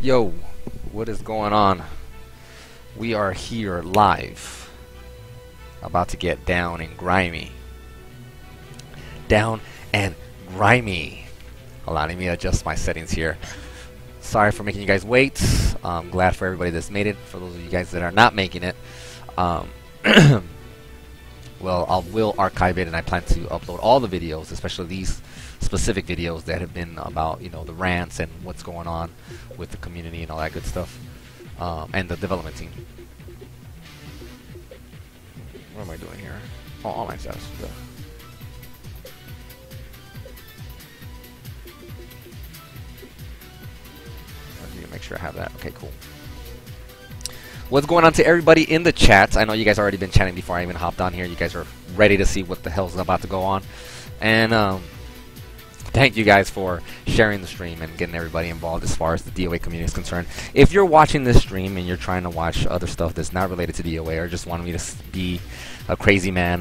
Yo, what is going on? We are here live, about to get down and grimy. Down and grimy. Allowing me to adjust my settings here. Sorry for making you guys wait. I'm glad for everybody that's made it. For those of you guys that are not making it, well, I will archive it, and I plan to upload all the videos, especially these specific videos that have been about, you know, the rants and what's going on with the community and all that good stuff, and the development team. What am I doing here? Oh, online status. I need to make sure I have that. Okay, cool. What's going on to everybody in the chat? I know you guys already been chatting before I even hopped on here. You guys are ready to see what the hell's about to go on, and thank you guys for sharing the stream and getting everybody involved as far as the DOA community is concerned. If you're watching this stream and you're trying to watch other stuff that's not related to DOA, or just want me to be a crazy man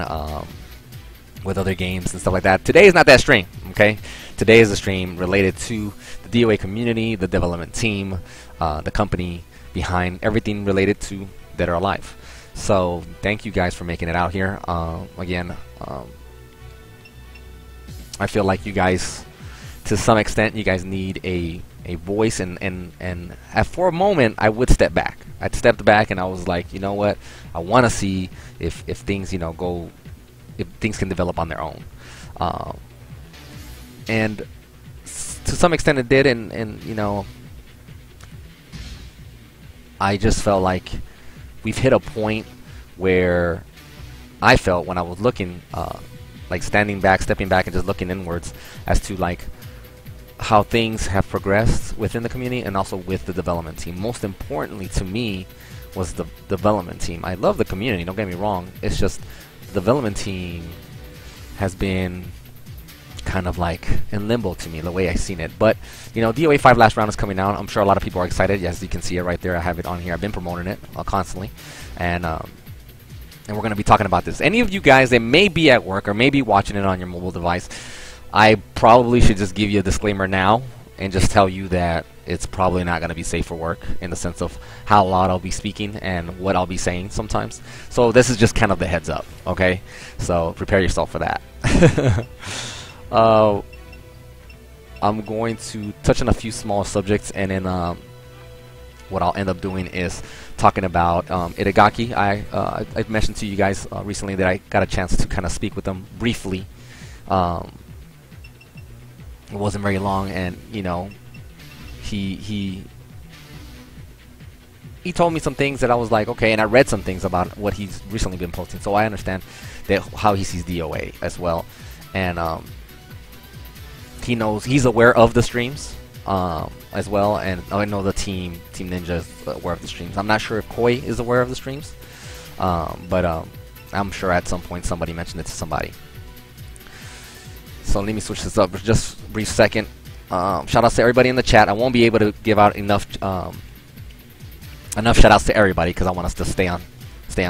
with other games and stuff like that, today is not that stream, okay? Today is a stream related to the DOA community, the development team, the company behind everything related to Dead or Alive. So thank you guys for making it out here. Again, I feel like you guys, to some extent, you guys need a voice, and for a moment I would step back. I'd stepped back and I was like, you know what, I want to see if things, you know, if things can develop on their own, and to some extent it did, and you know, I just felt like we've hit a point where I felt, when I was looking, like stepping back and just looking inwards as to like how things have progressed within the community and also with the development team. Most importantly to me was the development team. I love the community, don't get me wrong. It's just the development team has been kind of like in limbo to me, the way I've seen it. But you know, DOA 5 last round is coming out. I'm sure a lot of people are excited. Yes, you can see it right there. I have it on here. I've been promoting it constantly, and we're going to be talking about this. Any of you guys that may be at work or may be watching it on your mobile device, I probably should just give you a disclaimer now and just tell you that it's probably not going to be safe for work, in the sense of how loud I'll be speaking and what I'll be saying sometimes. So this is just kind of the heads up, okay? So prepare yourself for that. I'm going to touch on a few small subjects, and then what I'll end up doing is talking about Irigaki. I mentioned to you guys recently that I got a chance to kind of speak with them briefly. It wasn't very long, and you know, he told me some things that I was like, okay, and I read some things about what he's recently been posting, so I understand that how he sees DOA as well, and he's aware of the streams as well, and I know the Team Ninja is aware of the streams. I'm not sure if Koei is aware of the streams, but I'm sure at some point somebody mentioned it to somebody. So let me switch this up for just a brief second. Shout outs to everybody in the chat. I won't be able to give out enough shout outs to everybody because I want us to stay on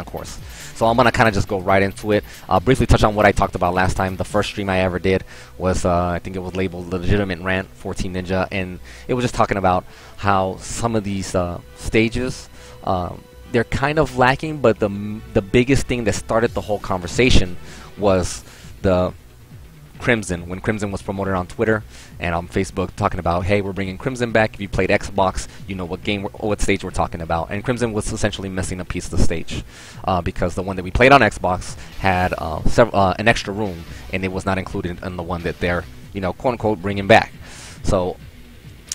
course. So I'm going to kind of just go right into it. I'll briefly touch on what I talked about last time. The first stream I ever did was, I think it was labeled Legitimate Rant for Team Ninja, and it was just talking about how some of these stages, they're kind of lacking, but the biggest thing that started the whole conversation was the Crimson, when Crimson was promoted on Twitter and on Facebook, talking about, hey, we're bringing Crimson back. If you played Xbox, you know what stage we're talking about. And Crimson was essentially missing a piece of the stage because the one that we played on Xbox had an extra room, and it was not included in the one that they're, you know, quote unquote, bringing back. So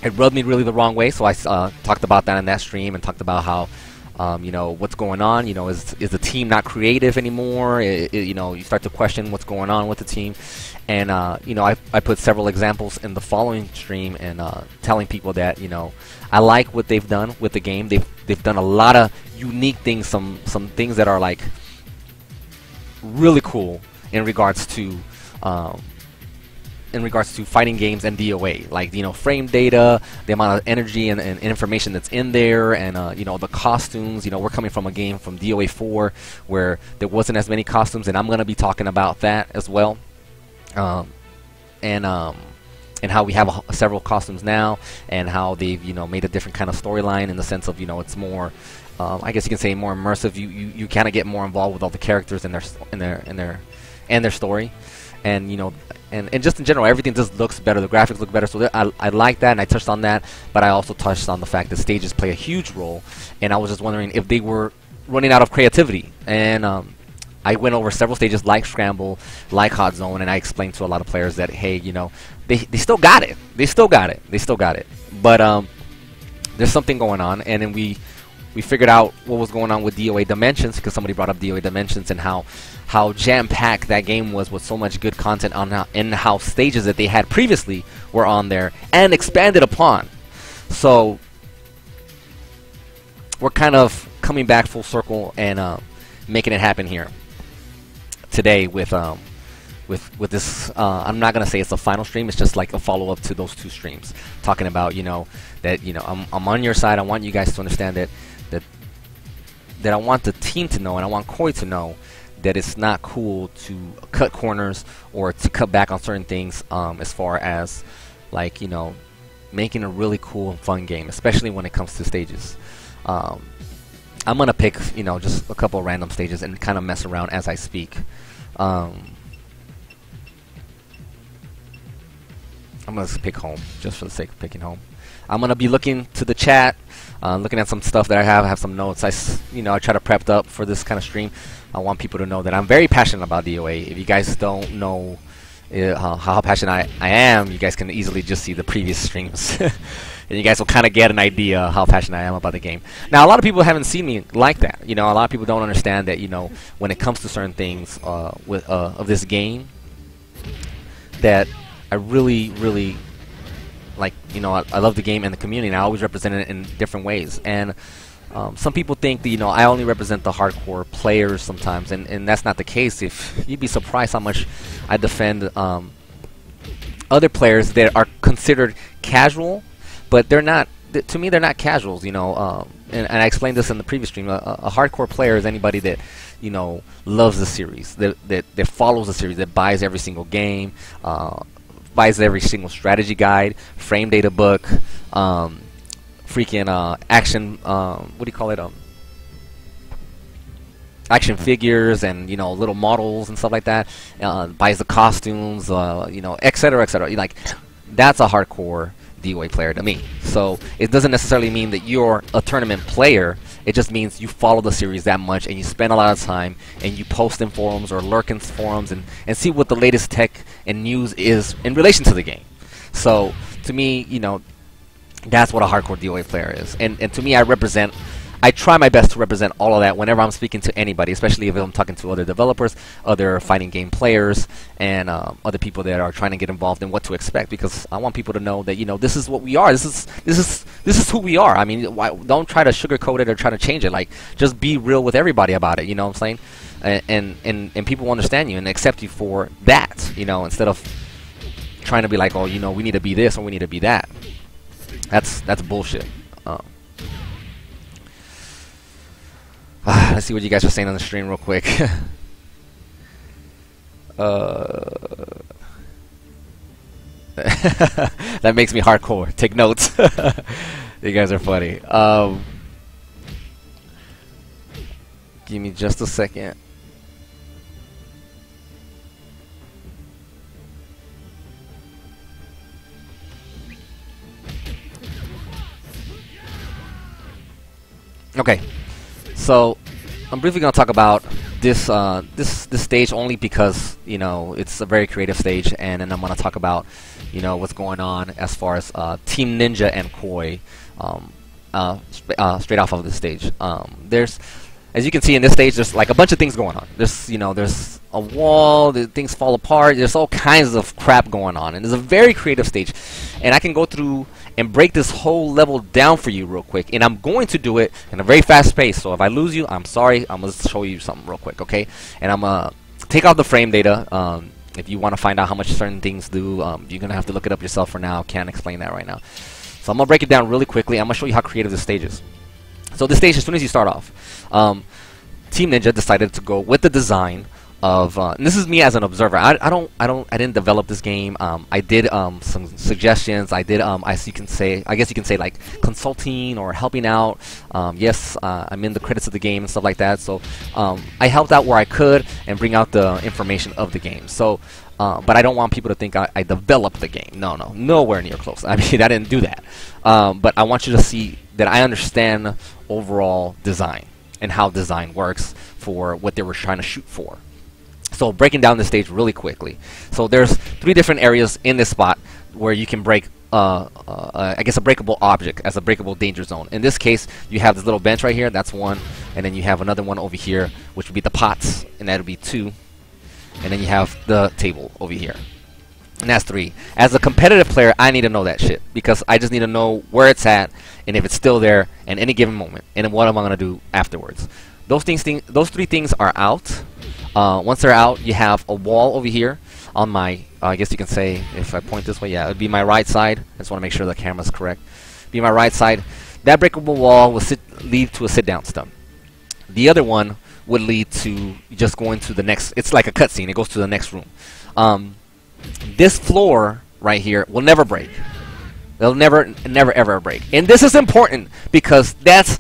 it rubbed me really the wrong way. So I talked about that in that stream and talked about how, you know, what's going on. You know, is the team not creative anymore? You know, you start to question what's going on with the team. And, you know, I put several examples in the following stream, and telling people that, you know, I like what they've done with the game. They've done a lot of unique things, some things that are, like, really cool in regards to fighting games and DOA, like, you know, frame data, the amount of energy and information that's in there, and you know, the costumes. You know, we're coming from a game from DOA 4 where there wasn't as many costumes, and I'm going to be talking about that as well. and how we have several costumes now, and how they've made a different kind of storyline in the sense of it's more, I guess you can say, more immersive. You kind of get more involved with all the characters and their story, and and just in general, everything just looks better. The graphics look better, so I like that, and I touched on that. But I also touched on the fact that stages play a huge role, and I was just wondering if they were running out of creativity. And I went over several stages like Scramble, like Hot Zone, and I explained to a lot of players that, hey, they still got it. They still got it. But there's something going on, and then we figured out what was going on with Doa Dimensions, because somebody brought up Doa Dimensions and how jam-packed that game was with so much good content on how stages that they had previously were on there and expanded upon. So we're kind of coming back full circle and making it happen here today with this. I'm not gonna say it's a final stream. It's just like a follow-up to those 2 streams, talking about that I'm on your side. I want you guys to understand that I want the team to know, and I want Koei to know that it's not cool to cut corners or to cut back on certain things, as far as like making a really cool and fun game, especially when it comes to stages. I'm gonna pick just a couple of random stages and kind of mess around as I speak. I'm gonna pick home just for the sake of picking home. I'm gonna be looking to the chat, looking at some stuff that I have some notes. I try to prep up for this kind of stream. I want people to know that I'm very passionate about DOA. If you guys don't know how passionate I am, you guys can easily just see the previous streams. And you guys will kind of get an idea how passionate I am about the game. Now, a lot of people haven't seen me like that. A lot of people don't understand that, when it comes to certain things of this game, that I really, really like, I love the game and the community, and I always represent it in different ways. And some people think that, I only represent the hardcore players sometimes, and that's not the case. If you'd be surprised how much I defend other players that are considered casual, but they're not. To me, they're not casuals. And I explained this in the previous stream. A hardcore player is anybody that loves the series, that follows the series, that buys every single game, buys every single strategy guide, frame data book, freaking action, what do you call it, action figures, and little models and stuff like that, buys the costumes, etc., etc. Like, that's a hardcore DOA player to me. So it doesn't necessarily mean that you're a tournament player. It just means you follow the series that much, and you spend a lot of time, and you post in forums or lurk in forums and see what the latest tech and news is in relation to the game. So to me, that's what a hardcore DOA player is. And to me, I try my best to represent all of that whenever I'm speaking to anybody, especially if I'm talking to other developers, other fighting game players, and other people that are trying to get involved in what to expect, because I want people to know that this is what we are. This is who we are. I mean, don't try to sugarcoat it or try to change it. Like, just be real with everybody about it. You know what I'm saying? And people will understand you and accept you for that. Instead of trying to be like, oh, we need to be this or we need to be that. That's bullshit. Let's see what you guys are saying on the stream real quick. That makes me hardcore. Take notes. You guys are funny. Give me just a second. Okay. So I'm briefly going to talk about this this stage only because it's a very creative stage, and then I'm going to talk about what's going on as far as Team Ninja and Koei straight off of this stage. There's, as you can see in this stage, there's like a bunch of things going on. There's a wall, things fall apart. There's all kinds of crap going on, and it's a very creative stage. And I can go through and break this whole level down for you real quick, and I'm going to do it in a very fast pace. So if I lose you, I'm sorry. I'm gonna show you something real quick, okay? And I'm gonna take out the frame data. If you want to find out how much certain things do, you're gonna have to look it up yourself. For now, can't explain that right now. So I'm gonna break it down really quickly. I'm gonna show you how creative this stage is. So this stage, as soon as you start off, Team Ninja decided to go with the design and this is me as an observer. I didn't develop this game. I did some suggestions. I did as you can say, I guess you can say like consulting or helping out. Yes, I'm in the credits of the game and stuff like that. So I helped out where I could and bring out the information of the game. So but I don't want people to think I developed the game. No, nowhere near close. I mean, I didn't do that. But I want you to see that I understand overall design and how design works for what they were trying to shoot for. So breaking down the stage really quickly. So there's 3 different areas in this spot where you can break, I guess, a breakable object as a breakable danger zone. In this case, you have this little bench right here. That's 1. And then you have another one over here, which would be the pots, and that would be 2. And then you have the table over here. And that's 3. As a competitive player, I need to know that shit, because I just need to know where it's at and if it's still there at any given moment, and then what am I going to do afterwards. Those 3 things are out. Once they're out, you have a wall over here on my, I guess you can say, if I point this way, yeah, it would be my right side. I just want to make sure the camera's correct. Be my right side. That breakable wall will lead to a sit-down stun. The other one would lead to just going to the next, it's like a cutscene, it goes to the next room. This floor right here will never break. They'll never ever break. And this is important because that's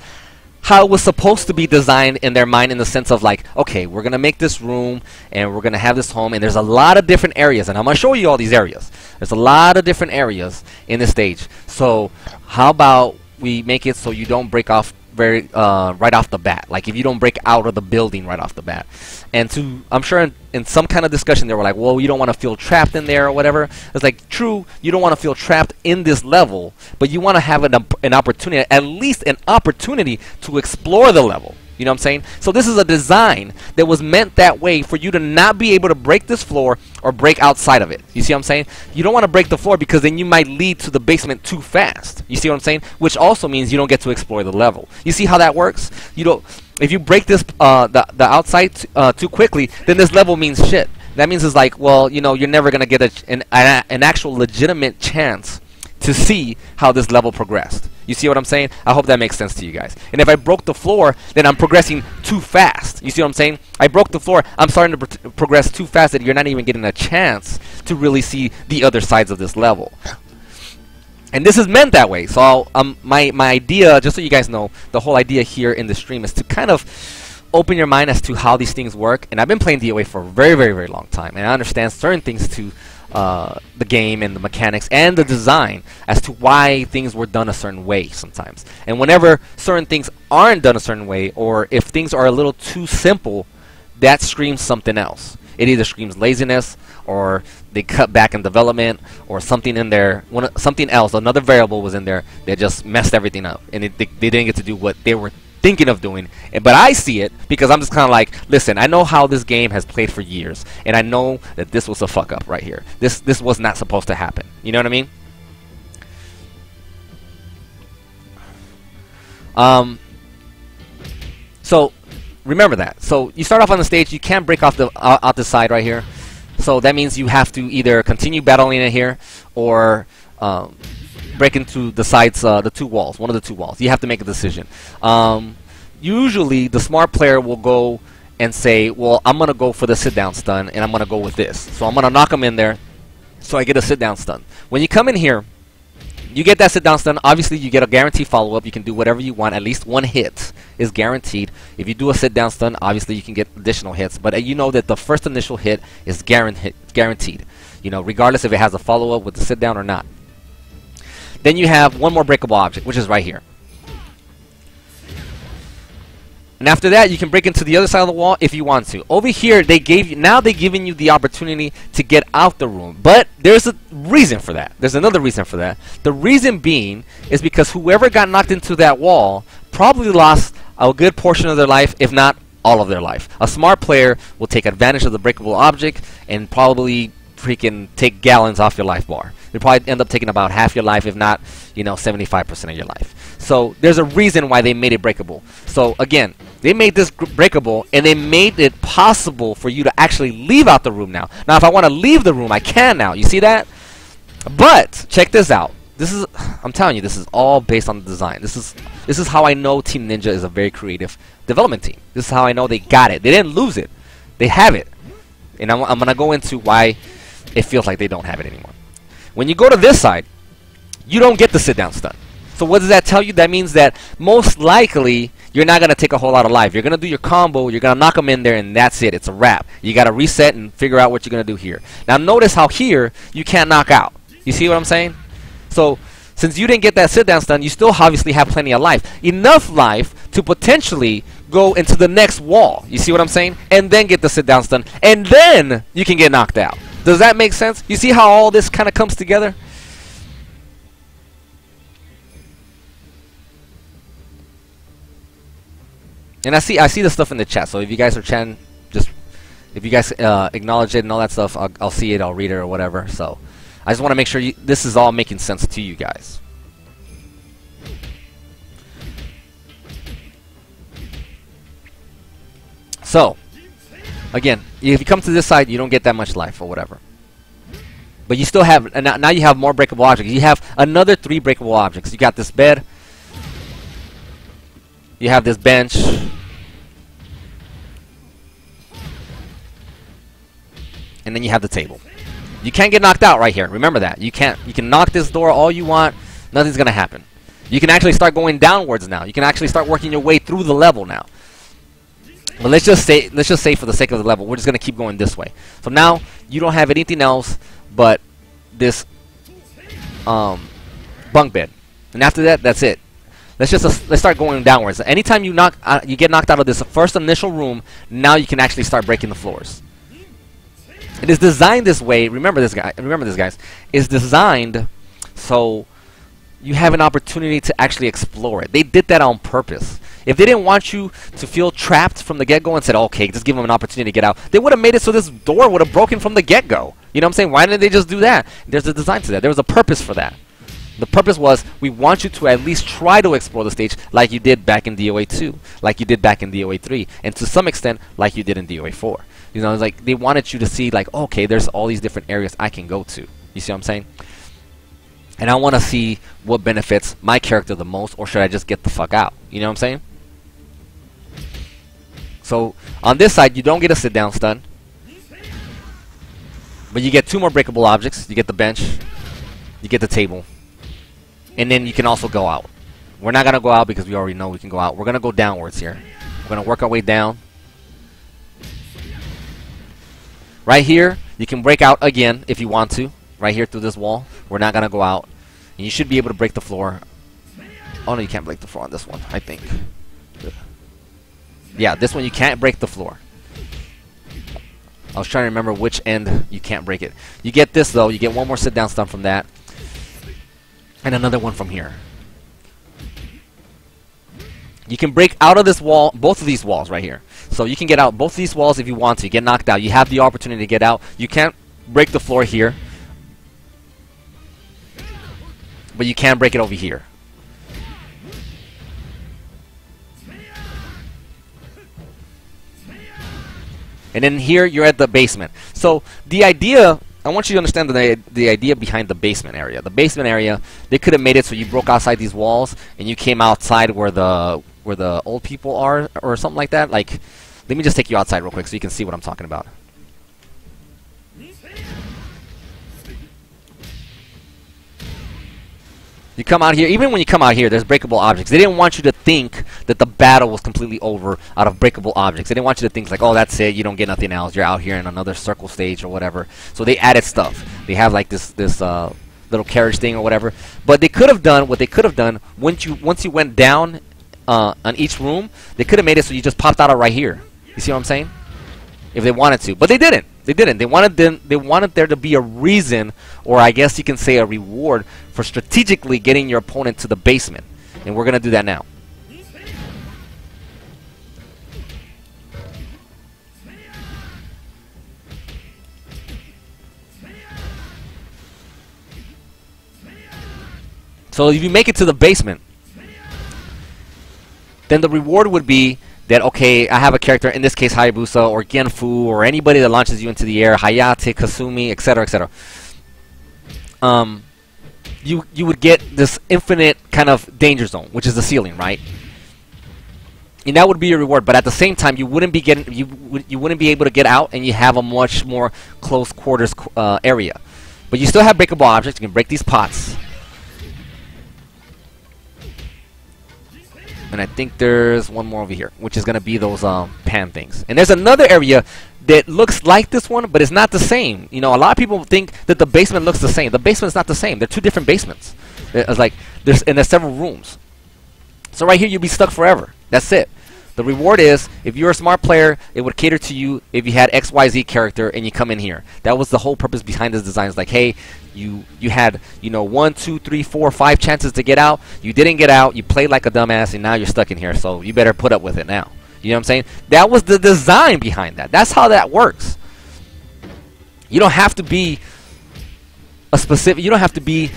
how it was supposed to be designed in their mind, in the sense of like, okay, we're gonna make this room and we're gonna have this home, and there's a lot of different areas, and I'm gonna show you all these areas. There's a lot of different areas in this stage. So how about we make it so you don't break off right off the bat, like if you don't break out of the building right off the bat. And I'm sure in some kind of discussion they were like, well, you don't want to feel trapped in there or whatever. It's like, true, you don't want to feel trapped in this level, but you want to have an opportunity, at least an opportunity to explore the level. You know what I'm saying? So this is a design that was meant that way for you to not be able to break this floor or break outside of it. You see what I'm saying? You don't want to break the floor because then you might lead to the basement too fast. You see what I'm saying? Which also means you don't get to explore the level. You see how that works? You don't. If you break this the outside too quickly, then this level means shit. That means it's like, well, you know, you're never gonna get an actual legitimate chance to see how this level progressed. You see what I'm saying? I hope that makes sense to you guys. And if I broke the floor, then I'm progressing too fast. You see what I'm saying? I broke the floor. I'm starting to progress too fast that you're not even getting a chance to really see the other sides of this level. And this is meant that way. So my idea, just so you guys know, the whole idea here in the stream is to kind of open your mind as to how these things work. And I've been playing DOA for a very, very, very long time, and I understand certain things to the game and the mechanics and the design as to why things were done a certain way sometimes. And whenever certain things aren't done a certain way, or if things are a little too simple, that screams something else. It either screams laziness, or they cut back in development, or something in there, something else, another variable was in there that just messed everything up, and they didn't get to do what they were thinking of doing. But I see it because I'm just kind of like, listen, I know how this game has played for years, and I know that this was a fuck up right here. This was not supposed to happen. You know what I mean? So remember that. So you start off on the stage, you can't break off the out the side right here. So that means you have to either continue battling it here, or break into the sides, the 2 walls, one of the 2 walls. You have to make a decision. Usually the smart player will go and say, well, I'm gonna go for the sit down stun, and I'm gonna go with this. So I'm gonna knock him in there so I get a sit down stun. When you come in here, you get that sit down stun. Obviously you get a guaranteed follow-up. You can do whatever you want. At least 1 hit is guaranteed. If you do a sit down stun, obviously you can get additional hits, but you know that the first initial hit is guaranteed, you know, regardless if it has a follow-up with the sit down or not. Then you have 1 more breakable object, which is right here. And after that, you can break into the other side of the wall if you want to. Over here, they're giving you the opportunity to get out the room. But there's a reason for that. There's another reason for that. The reason being is because whoever got knocked into that wall probably lost a good portion of their life, if not all of their life. A smart player will take advantage of the breakable object and probably freaking take gallons off your life bar. They probably end up taking about half your life, if not, you know, 75% of your life. So there's a reason why they made it breakable. So again, they made this breakable, and they made it possible for you to actually leave out the room now. Now, if I want to leave the room, I can now. You see that? But check this out. This is, I'm telling you, this is all based on the design. This is how I know Team Ninja is a very creative development team. This is how I know they got it. They didn't lose it. They have it. And I'm gonna go into why it feels like they don't have it anymore. When you go to this side, you don't get the sit down stun. So what does that tell you? That means that most likely you're not going to take a whole lot of life. You're going to do your combo, you're going to knock them in there, and that's it. It's a wrap. You got to reset and figure out what you're going to do here. Now notice how here you can't knock out. You see what I'm saying? So since you didn't get that sit down stun, you still obviously have plenty of life. Enough life to potentially go into the next wall. You see what I'm saying? And then get the sit down stun. And then you can get knocked out. Does that make sense? You see how all this kind of comes together? And I see the stuff in the chat. So if you guys are chatting, just if you guys acknowledge it and all that stuff, I'll see it, I'll read it or whatever. So I just want to make sure this is all making sense to you guys. So again, if you come to this side, you don't get that much life or whatever. But you still have, and now you have more breakable objects. You have another 3 breakable objects. You got this bed. You have this bench. And then you have the table. You can't get knocked out right here. Remember that. You can't. You can knock this door all you want. Nothing's going to happen. You can actually start going downwards now. You can actually start working your way through the level now. But let's just say for the sake of the level, we're just going to keep going this way. So now you don't have anything else but this bunk bed. And after that, that's it. Let's start going downwards. Anytime you get knocked out of this first initial room, now you can actually start breaking the floors. It is designed this way. Remember this, guys. It's designed so you have an opportunity to actually explore it. They did that on purpose. If they didn't want you to feel trapped from the get-go and said, okay, just give them an opportunity to get out, they would have made it so this door would have broken from the get-go. You know what I'm saying? Why didn't they just do that? There's a design to that. There was a purpose for that. The purpose was we want you to at least try to explore the stage like you did back in DOA 2, like you did back in DOA 3, and to some extent like you did in DOA 4. You know, it's like they wanted you to see like, okay, there's all these different areas I can go to. You see what I'm saying? And I want to see what benefits my character the most, or should I just get the fuck out? You know what I'm saying? So on this side, you don't get a sit down stun, but you get 2 more breakable objects. You get the bench, you get the table. And then you can also go out. We're not going to go out because we already know we can go out. We're going to go downwards here. We're going to work our way down. Right here, you can break out again if you want to. Right here through this wall. We're not going to go out. And you should be able to break the floor. Oh, no, you can't break the floor on this one, I think. Yeah, this one you can't break the floor. I was trying to remember which end you can't break it. You get this, though. You get 1 more sit-down stun from that. And another one from here. You can break out of this wall, both of these walls right here. So you can get out both of these walls if you want to. You get knocked out. You have the opportunity to get out. You can't break the floor here. But you can break it over here. And then here you're at the basement. So the idea, I want you to understand the idea behind the basement area. The basement area, they could have made it so you broke outside these walls and you came outside where the old people are or something like that. Like, let me just take you outside real quick so you can see what I'm talking about. You come out here, even when you come out here, there's breakable objects. They didn't want you to think that the battle was completely over out of breakable objects. They didn't want you to think like, oh, that's it, you don't get nothing else. You're out here in another circle stage or whatever. So they added stuff. They have like this little carriage thing or whatever. But they could have done what they could have done once you went down on each room. They could have made it so you just popped out of right here. You see what I'm saying? If they wanted to, but they didn't. They didn't. They wanted there to be a reason, or I guess you can say a reward, for strategically getting your opponent to the basement. And we're going to do that now. So if you make it to the basement, then the reward would be that, okay, I have a character, in this case Hayabusa or Genfu or anybody that launches you into the air, Hayate, Kasumi, etc., etc. You would get this infinite kind of danger zone, which is the ceiling, right? and that would be your reward. But at the same time, you wouldn't be getting you wouldn't be able to get out, and you have a much more close quarters area. But you still have breakable objects. You can break these pots. And I think there's one more over here, which is going to be those pan things. And there's another area that looks like this one, but it's not the same. You know, a lot of people think that the basement looks the same. The basement's not the same. They're two different basements. It's like there's several rooms. So right here, you'll be stuck forever. That's it. The reward is, if you're a smart player, it would cater to you if you had XYZ character and you come in here. That was the whole purpose behind this design. It's like, hey, you had, you know, 1, 2, 3, 4, 5 chances to get out. You didn't get out. You played like a dumbass, and now you're stuck in here. So you better put up with it now. You know what I'm saying? That was the design behind that. That's how that works. You don't have to be a specific. You don't have to be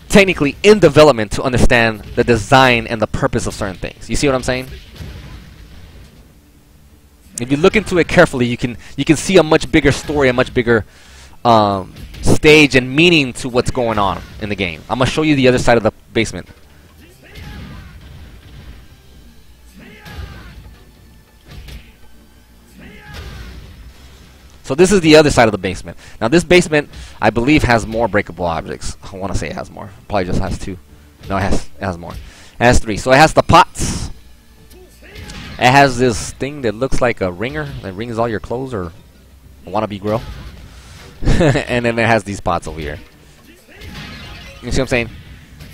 technically in development to understand the design and the purpose of certain things. You see what I'm saying? If you look into it carefully, you can see a much bigger story, a much bigger stage and meaning to what's going on in the game. I'm gonna show you the other side of the basement. So this is the other side of the basement. Now this basement, I believe, has more breakable objects. I want to say it has more. Probably just has 2. No, it has more. It has 3. So it has the pots. It has this thing that looks like a ringer that rings all your clothes, or a wannabe grill. And then it has these pots over here. You see what I'm saying?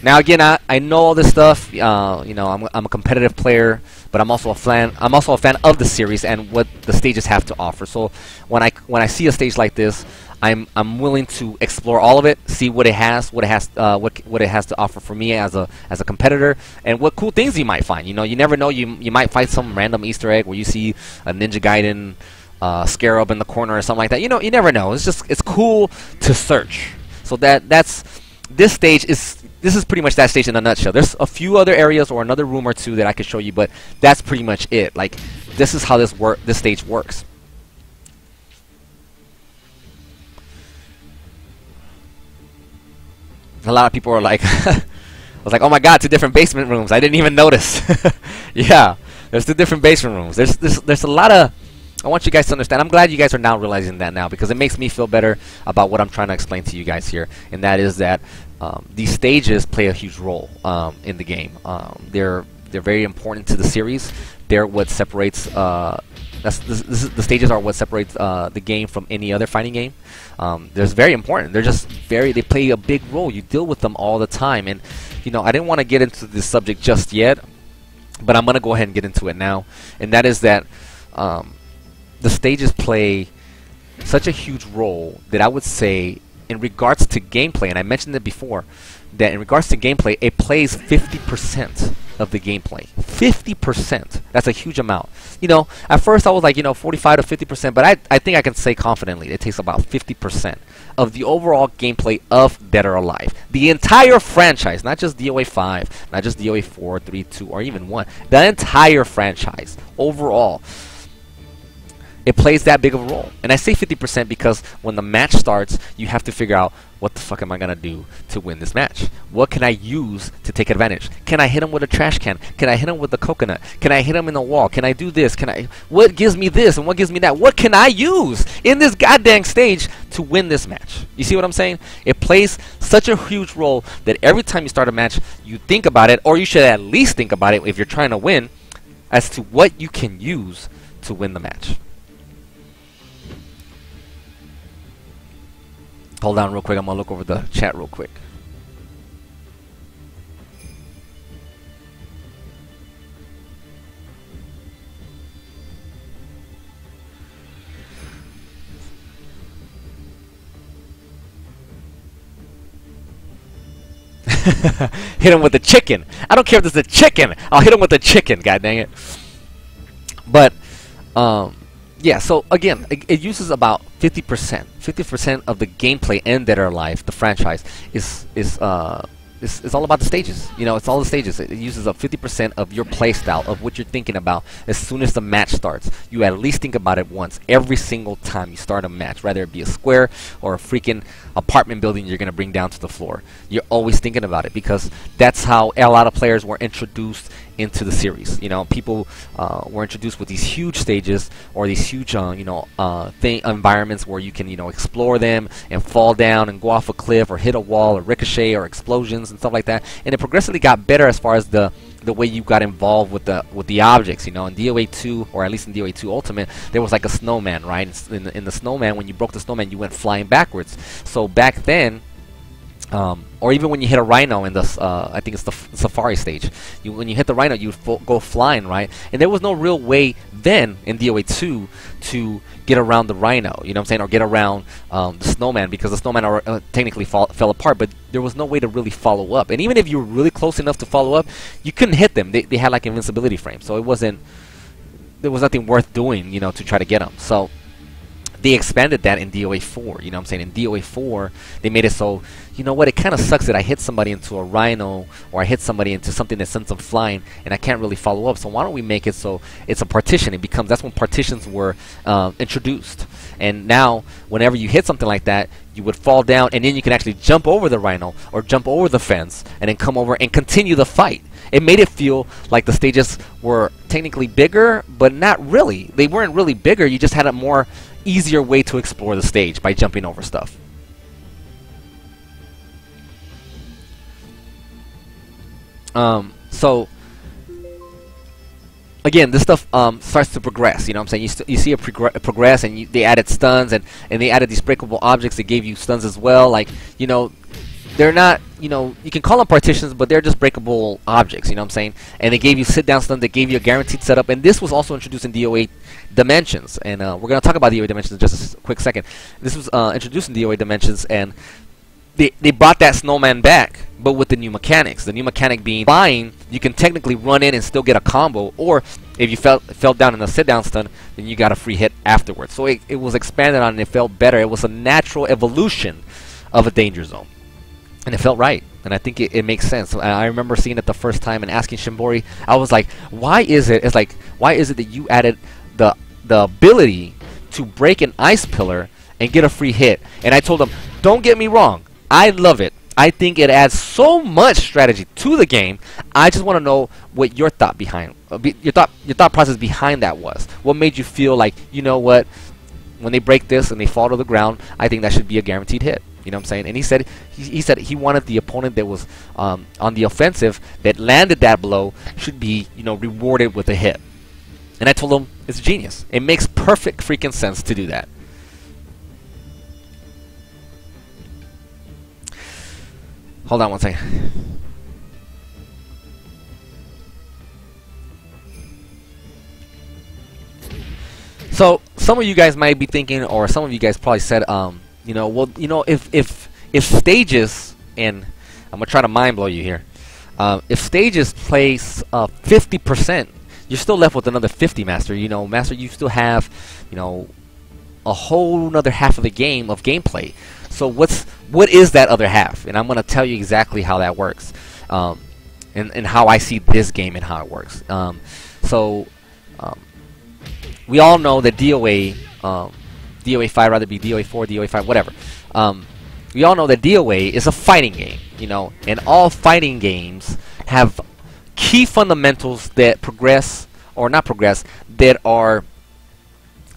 Now again, I know all this stuff. You know, I'm a competitive player, but I'm also a fan. I'm also a fan of the series and what the stages have to offer. So when I see a stage like this, I'm willing to explore all of it, see what it has to offer for me as a competitor, and what cool things you might find. You know, you never know. You might find some random Easter egg where you see a Ninja Gaiden scarab in the corner or something like that. You know, you never know. It's cool to search. So this stage is. This is pretty much that stage in a nutshell. There's a few other areas or another room or two that I could show you, but that's pretty much it. Like, this is how this stage works. A lot of people are like, I was like, oh my god, 2 different basement rooms. I didn't even notice. Yeah, there's 2 different basement rooms. There's a lot of. I want you guys to understand. I'm glad you guys are now realizing that now, because it makes me feel better about what I'm trying to explain to you guys here, and that is that these stages play a huge role in the game. They're very important to the series. They're what separates. The stages are what separates the game from any other fighting game. They're very important. They play a big role. You deal with them all the time, and you know, I didn't want to get into this subject just yet, but I'm gonna go ahead and get into it now, and that is that. The stages play such a huge role that I would say, in regards to gameplay, and I mentioned it before, that in regards to gameplay, it plays 50% of the gameplay. 50%. That's a huge amount. You know, at first I was like, you know, 45 to 50%, but I think I can say confidently it takes about 50% of the overall gameplay of Dead or Alive. The entire franchise, not just DOA 5, not just DOA 4, 3, 2, or even 1. The entire franchise, overall. It plays that big of a role. And I say 50% because when the match starts, you have to figure out, what the fuck am I going to do to win this match? What can I use to take advantage? Can I hit him with a trash can? Can I hit him with the coconut? Can I hit him in the wall? Can I do this? What gives me this and what gives me that? What can I use in this goddamn stage to win this match? You see what I'm saying? It plays such a huge role that every time you start a match, you think about it, or you should at least think about it if you're trying to win, as to what you can use to win the match. Hold on real quick. I'm going to look over the chat real quick. Hit him with the chicken. I don't care if this is a chicken. I'll hit him with the chicken. God dang it. But, yeah, so again, it uses about 50%. 50% of the gameplay in Dead or Alive, the franchise, is all about the stages. You know, it's all the stages. It uses up 50% of your playstyle, of what you're thinking about as soon as the match starts. You at least think about it once every single time you start a match, whether it be a square or a freaking apartment building you're going to bring down to the floor. You're always thinking about it, because that's how a lot of players were introduced into the series. You know, people were introduced with these huge stages or these huge, environments where you can, explore them and fall down and go off a cliff or hit a wall or ricochet or explosions and stuff like that. And it progressively got better as far as the way you got involved with the objects. In DOA 2, or at least in DOA 2 Ultimate, there was like a snowman, right? In the snowman, when you broke the snowman, you went flying backwards. So back then, or even when you hit a rhino in the, I think it's the safari stage, when you hit the rhino, you would go flying, right? And there was no real way then in DOA 2 to get around the rhino, you know what I'm saying, or get around the snowman, because the snowman technically fell apart, but there was no way to really follow up. And even if you were really close enough to follow up, you couldn't hit them. They had like invincibility frames, so there was nothing worth doing, to try to get them. So they expanded that in DOA 4, you know what I'm saying? In DOA 4, they made it so, you know what, it kind of sucks that I hit somebody into a rhino, or I hit somebody into something that sends them flying, and I can't really follow up. So why don't we make it so it's a partition? That's when partitions were introduced. And now, whenever you hit something like that, you would fall down, and then you can actually jump over the rhino, or jump over the fence, and then come over and continue the fight. It made it feel like the stages were technically bigger, but not really. They weren't really bigger, you just had a more easier way to explore the stage by jumping over stuff. So again, this stuff starts to progress. You know what I'm saying? You see it progress, and they added stuns, and they added these breakable objects that gave you stuns as well. Like, they're not, you can call them partitions, but they're just breakable objects, you know what I'm saying? And they gave you sit-down stun, they gave you a guaranteed setup, and this was also introduced in DOA Dimensions. And we're going to talk about DOA Dimensions in just a quick second. This was introduced in DOA Dimensions, and they brought that snowman back, but with the new mechanics. The new mechanic being flying, you can technically run in and still get a combo, or if you fell down in a sit-down stun, then you got a free hit afterwards. So it was expanded on, and it felt better. It was a natural evolution of a danger zone. And it felt right, and I think it makes sense. I remember seeing it the first time and asking Shimbori, I was like, why is it that you added the ability to break an ice pillar and get a free hit? And I told him, don't get me wrong, I love it. I think it adds so much strategy to the game. I just want to know what your thought process behind that was. What made you feel like, you know what, when they break this and they fall to the ground, I think that should be a guaranteed hit. You know what I'm saying? And he said he wanted the opponent that was on the offensive, that landed that blow, should be, rewarded with a hit. And I told him, it's genius. It makes perfect freaking sense to do that. Hold on one second. So some of you guys might be thinking, or some of you guys probably said, if stages, and I'm gonna try to mind blow you here, if stages place 50%, you're still left with another 50, Master. Master, you still have, a whole another half of the game of gameplay. So what is that other half? And I'm gonna tell you exactly how that works, and how I see this game and how it works. We all know that DOA 5, rather be DOA 4, DOA 5, whatever. We all know that DOA is a fighting game, and all fighting games have key fundamentals that progress, or not progress, that are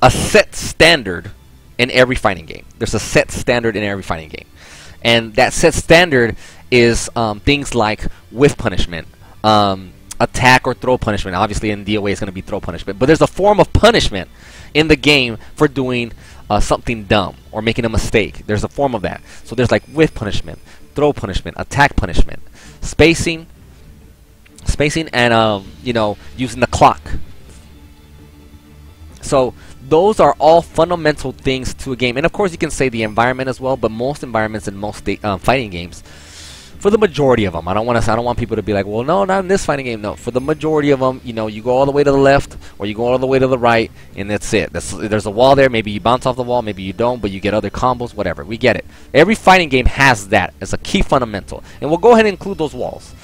a set standard in every fighting game. There's a set standard in every fighting game. And that set standard is things like whiff punishment, attack or throw punishment. Obviously in DOA it's going to be throw punishment, but there's a form of punishment in the game for doing something dumb or making a mistake. There's a form of that. So there's like whiff punishment, throw punishment, attack punishment, spacing, and using the clock. So those are all fundamental things to a game. And of course you can say the environment as well, but most environments in most fighting games, for the majority of them, I don't want people to be like, well, no, not in this fighting game. No, for the majority of them, you go all the way to the left or you go all the way to the right, and that's it. There's a wall there. Maybe you bounce off the wall, maybe you don't, but you get other combos, whatever. We get it. Every fighting game has that as a key fundamental, and we'll go ahead and include those walls.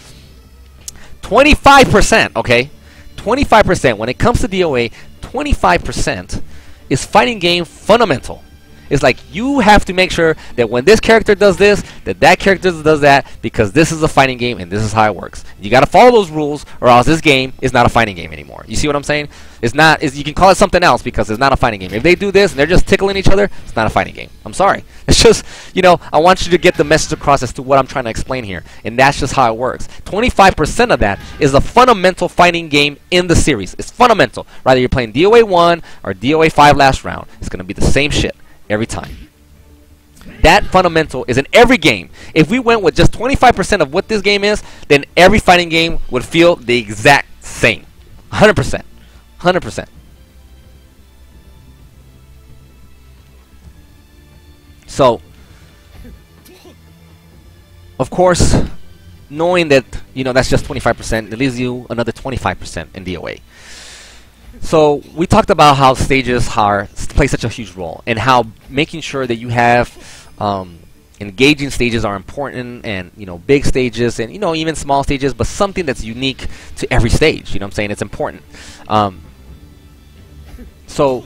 25%, okay? 25%. When it comes to DOA, 25% is fighting game fundamental. It's like you have to make sure that when this character does this, that character does that, because this is a fighting game and this is how it works. You got to follow those rules, or else this game is not a fighting game anymore. You see what I'm saying? It's not. You can call it something else because it's not a fighting game. If they do this and they're just tickling each other, it's not a fighting game. I'm sorry. It's just, you know, I want you to get the message across as to what I'm trying to explain here, and that's just how it works. 25% of that is a fundamental fighting game in the series. It's fundamental. Whether you're playing DOA 1 or DOA 5 last round, it's going to be the same shit every time. That fundamental is in every game. If we went with just 25% of what this game is, then every fighting game would feel the exact same. 100%. 100%. So, of course, knowing that, you know, that's just 25%, it leaves you another 25% in DOA. So we talked about how stages play such a huge role, and how making sure that you have engaging stages are important, and, you know, big stages, and, you know, even small stages, but something that's unique to every stage. You know what I'm saying? It's important. So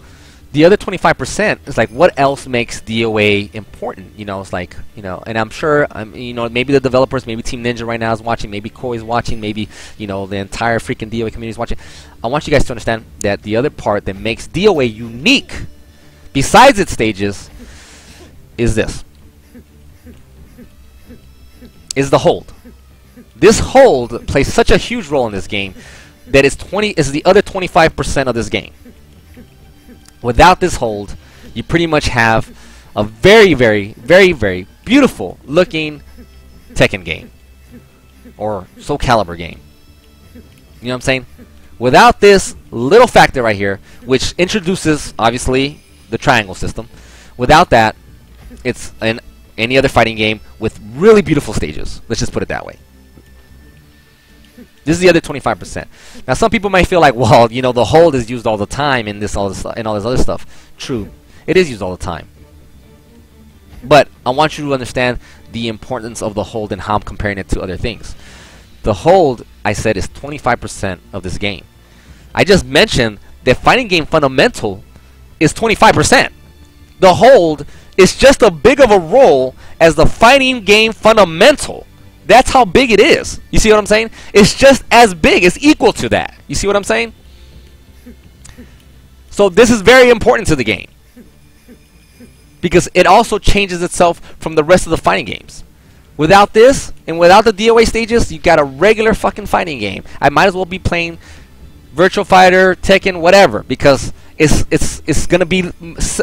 the other 25% is like, what else makes DOA important? You know, it's like, you know, and I'm sure, you know, maybe the developers, maybe Team Ninja right now is watching, maybe Koei is watching, maybe, you know, the entire freaking DOA community is watching. I want you guys to understand that the other part that makes DOA unique, besides its stages, is this. Is the hold. This hold plays such a huge role in this game that is the other 25% of this game. Without this hold, you pretty much have a very, very, very, very beautiful looking Tekken game, or Soul Calibur game. You know what I'm saying? Without this little factor right here, which introduces, obviously, the triangle system, without that, it's any other fighting game with really beautiful stages. Let's just put it that way. This is the other 25%. Now, some people might feel like, well, you know, the hold is used all the time in all this other stuff. True, it is used all the time. But I want you to understand the importance of the hold and how I'm comparing it to other things. The hold, I said, is 25% of this game. I just mentioned that fighting game fundamental is 25%. The hold is just as big of a role as the fighting game fundamental. That's how big it is. You see what I'm saying? It's just as big. It's equal to that. You see what I'm saying? So this is very important to the game, because it also changes itself from the rest of the fighting games. Without this, and without the DOA stages, you got a regular fucking fighting game. I might as well be playing Virtual Fighter, Tekken, whatever, because it's gonna be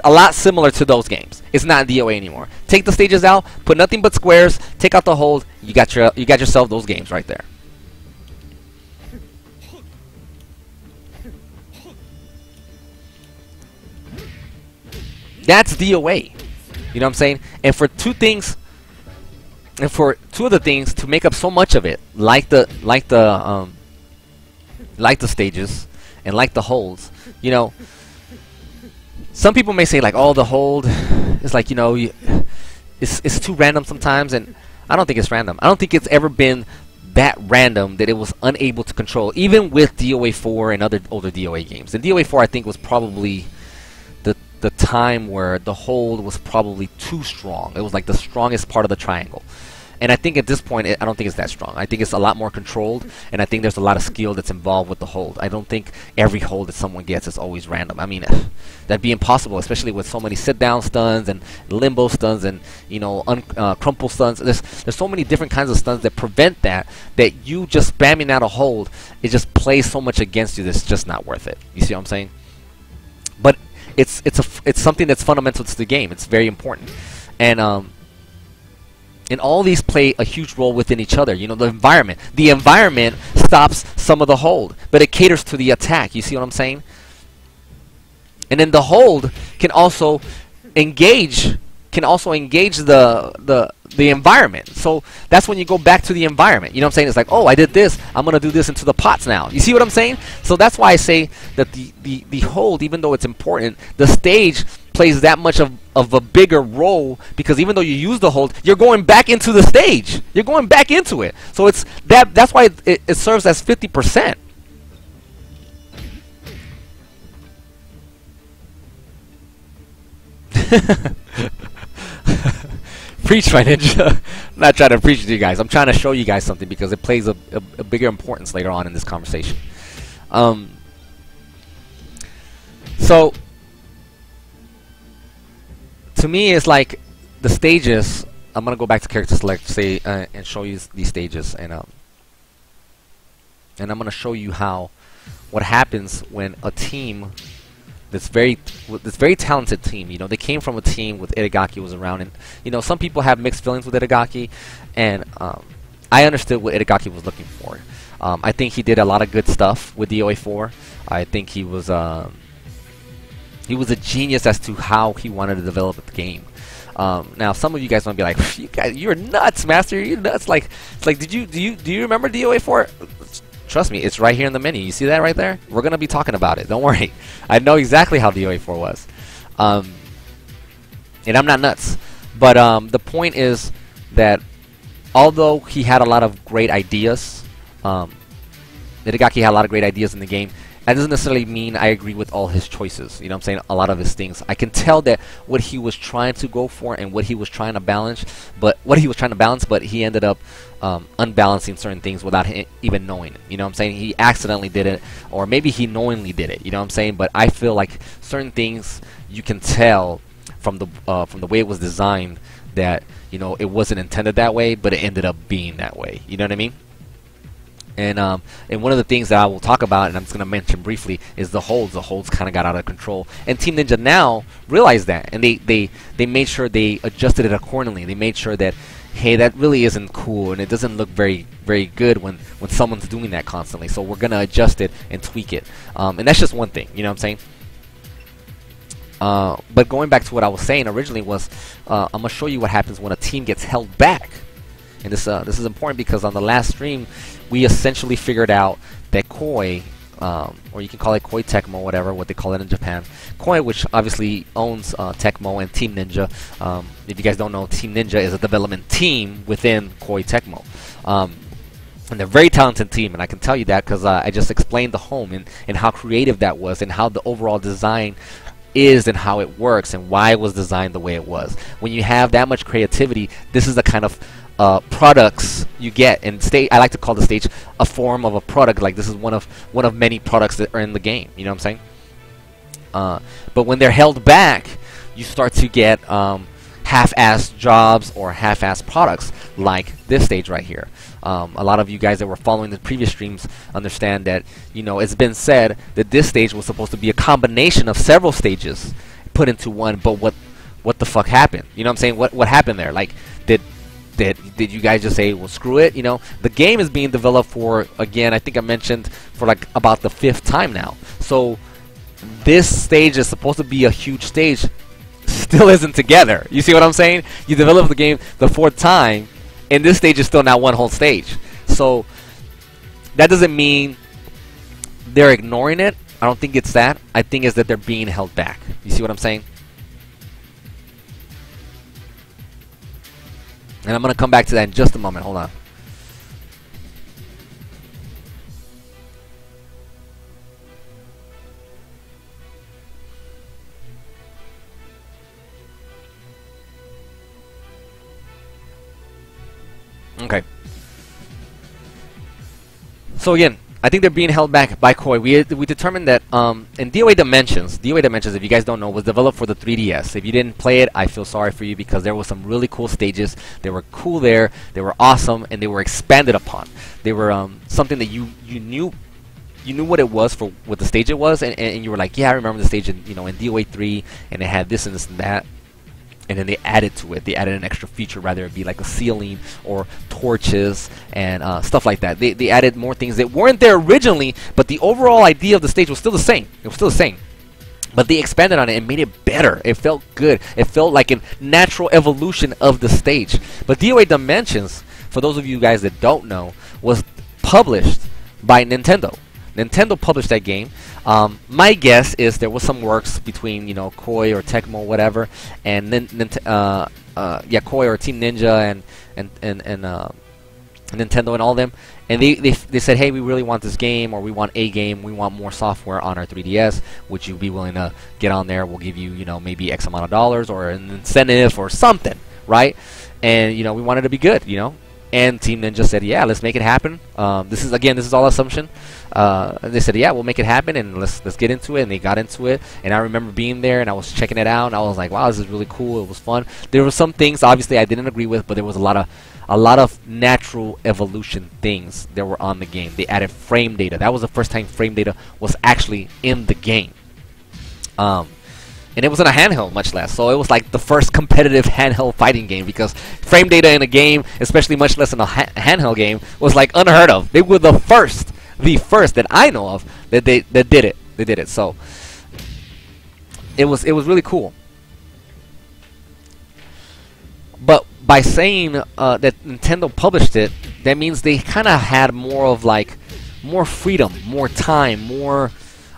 a lot similar to those games. It's not DOA anymore. Take the stages out, put nothing but squares, take out the hold. You got yourself those games right there. That's DOA. You know what I'm saying? And for two of the things to make up so much of it, like the stages and like the holds, you know, some people may say like, oh, the hold is like, you know, it's too random sometimes, and I don't think it's random. I don't think it's ever been that random that it was unable to control, even with DOA 4 and other older DOA games. And DOA 4, I think, was probably the time where the hold was probably too strong. It was like the strongest part of the triangle. And I think at this point, I don't think it's that strong. I think it's a lot more controlled, and I think there's a lot of skill that's involved with the hold. I don't think every hold that someone gets is always random. I mean, that'd be impossible, especially with so many sit-down stuns and limbo stuns and, you know, crumple stuns. There's so many different kinds of stuns that prevent that you just spamming out a hold, it just plays so much against you that's just not worth it. You see what I'm saying? But it's something that's fundamental to the game. It's very important, and all these play a huge role within each other. You know, the environment. The environment stops some of the hold, but it caters to the attack. You see what I'm saying? And then the hold can also engage the environment. So that's when you go back to the environment. You know what I'm saying? It's like, oh, I did this, I'm gonna do this into the pots now. You see what I'm saying? So that's why I say that the hold, even though it's important, the stage plays that much of a bigger role, because even though you use the hold, you're going back into the stage. You're going back into it. So it's that's why it serves as 50%. Preach, my ninja. I'm not trying to preach to you guys. I'm trying to show you guys something because it plays a bigger importance later on in this conversation. So, to me, it's like the stages. I'm gonna go back to character select, say, and show you these stages, and I'm gonna show you what happens when a team this very talented team. You know, they came from a team with Irigaki was around, and you know, some people have mixed feelings with Irigaki, and I understood what Irigaki was looking for. I think he did a lot of good stuff with DOA 4. I think he was a genius as to how he wanted to develop the game. Now, some of you guys might be like, "You're nuts, Master! You're nuts!" Like, it's like, do you remember DOA 4? Trust me, it's right here in the menu. You see that right there? We're gonna be talking about it. Don't worry. I know exactly how DOA 4 was, and I'm not nuts. But the point is that although he had a lot of great ideas, Irigaki had a lot of great ideas in the game. That doesn't necessarily mean I agree with all his choices. You know what I'm saying? A lot of his things. I can tell that what he was trying to go for and what he was trying to balance, but he ended up unbalancing certain things without even knowing it. You know what I'm saying? He accidentally did it, or maybe he knowingly did it. You know what I'm saying? But I feel like certain things you can tell from the way it was designed that, you know, it wasn't intended that way, but it ended up being that way. You know what I mean? And one of the things that I will talk about, and I'm just going to mention briefly, is the holds. The holds kind of got out of control, and Team Ninja now realized that, and they made sure they adjusted it accordingly. They made sure that, hey, that really isn't cool, and it doesn't look very good when someone's doing that constantly. So we're going to adjust it and tweak it, and that's just one thing. You know what I'm saying? But going back to what I was saying originally was, I'm going to show you what happens when a team gets held back. And this is important because on the last stream, we essentially figured out that Koei, or you can call it Koei Tecmo, whatever, what they call it in Japan. Koei, which obviously owns Tecmo and Team Ninja. If you guys don't know, Team Ninja is a development team within Koei Tecmo. And they're a very talented team, and I can tell you that because I just explained the home and how creative that was and how the overall design is and how it works and why it was designed the way it was. When you have that much creativity, this is the kind of products you get, and I like to call the stage a form of a product. Like, this is one of many products that are in the game. You know what I'm saying? But when they're held back, you start to get half-assed jobs or half-assed products, like this stage right here. A lot of you guys that were following the previous streams understand that, you know, it's been said that this stage was supposed to be a combination of several stages put into one. But what the fuck happened? You know what I'm saying? What happened there? Like, did you guys just say, well, screw it? You know, the game is being developed for, again, I think I mentioned, for like about the 5th time now. So this stage is supposed to be a huge stage, still isn't together. You see what I'm saying? You develop the game the 4th time, and this stage is still not one whole stage. So that doesn't mean they're ignoring it. I don't think it's that. I think it's that they're being held back. You see what I'm saying? And I'm going to come back to that in just a moment. Hold on. Okay. So again, I think they're being held back by Koei. We determined that in Doa Dimensions, if you guys don't know, was developed for the 3DS. If you didn't play it, I feel sorry for you because there were some really cool stages. They were cool there, they were awesome, and they were expanded upon. They were something that you knew what it was for what the stage it was, and you were like, yeah, I remember the stage in Doa 3, and it had this and this and that. And then they added to it. They added an extra feature, rather it be like a ceiling or torches and stuff like that. They added more things that weren't there originally, but the overall idea of the stage was still the same. It was still the same. But they expanded on it and made it better. It felt good. It felt like a natural evolution of the stage. But Doa Dimensions, for those of you guys that don't know, was published by Nintendo. Nintendo published that game. My guess is there was some works between, you know, Koei or Tecmo, whatever, and then Koei or Team Ninja Nintendo and all them, and they said, hey, we really want this game, or we want a game, we want more software on our 3DS. Would you be willing to get on there? We'll give you, maybe X amount of dollars or an incentive or something, right? And we wanted to be good, And Team Ninja said, yeah, let's make it happen. This is all assumption. They said, yeah, we'll make it happen, and let's get into it. And they got into it. And I remember being there, and I was checking it out, and I was like, wow, this is really cool. It was fun. There were some things, obviously, I didn't agree with, but there was a lot of natural evolution things that were on the game. They added frame data. That was the first time frame data was actually in the game. And it wasn't a handheld, much less. So it was like the first competitive handheld fighting game, because frame data in a game, especially much less in a handheld game, was like unheard of. They were the first that I know of that did it. They did it. So it was really cool. But by saying that Nintendo published it, that means they kind of had more freedom, more time, more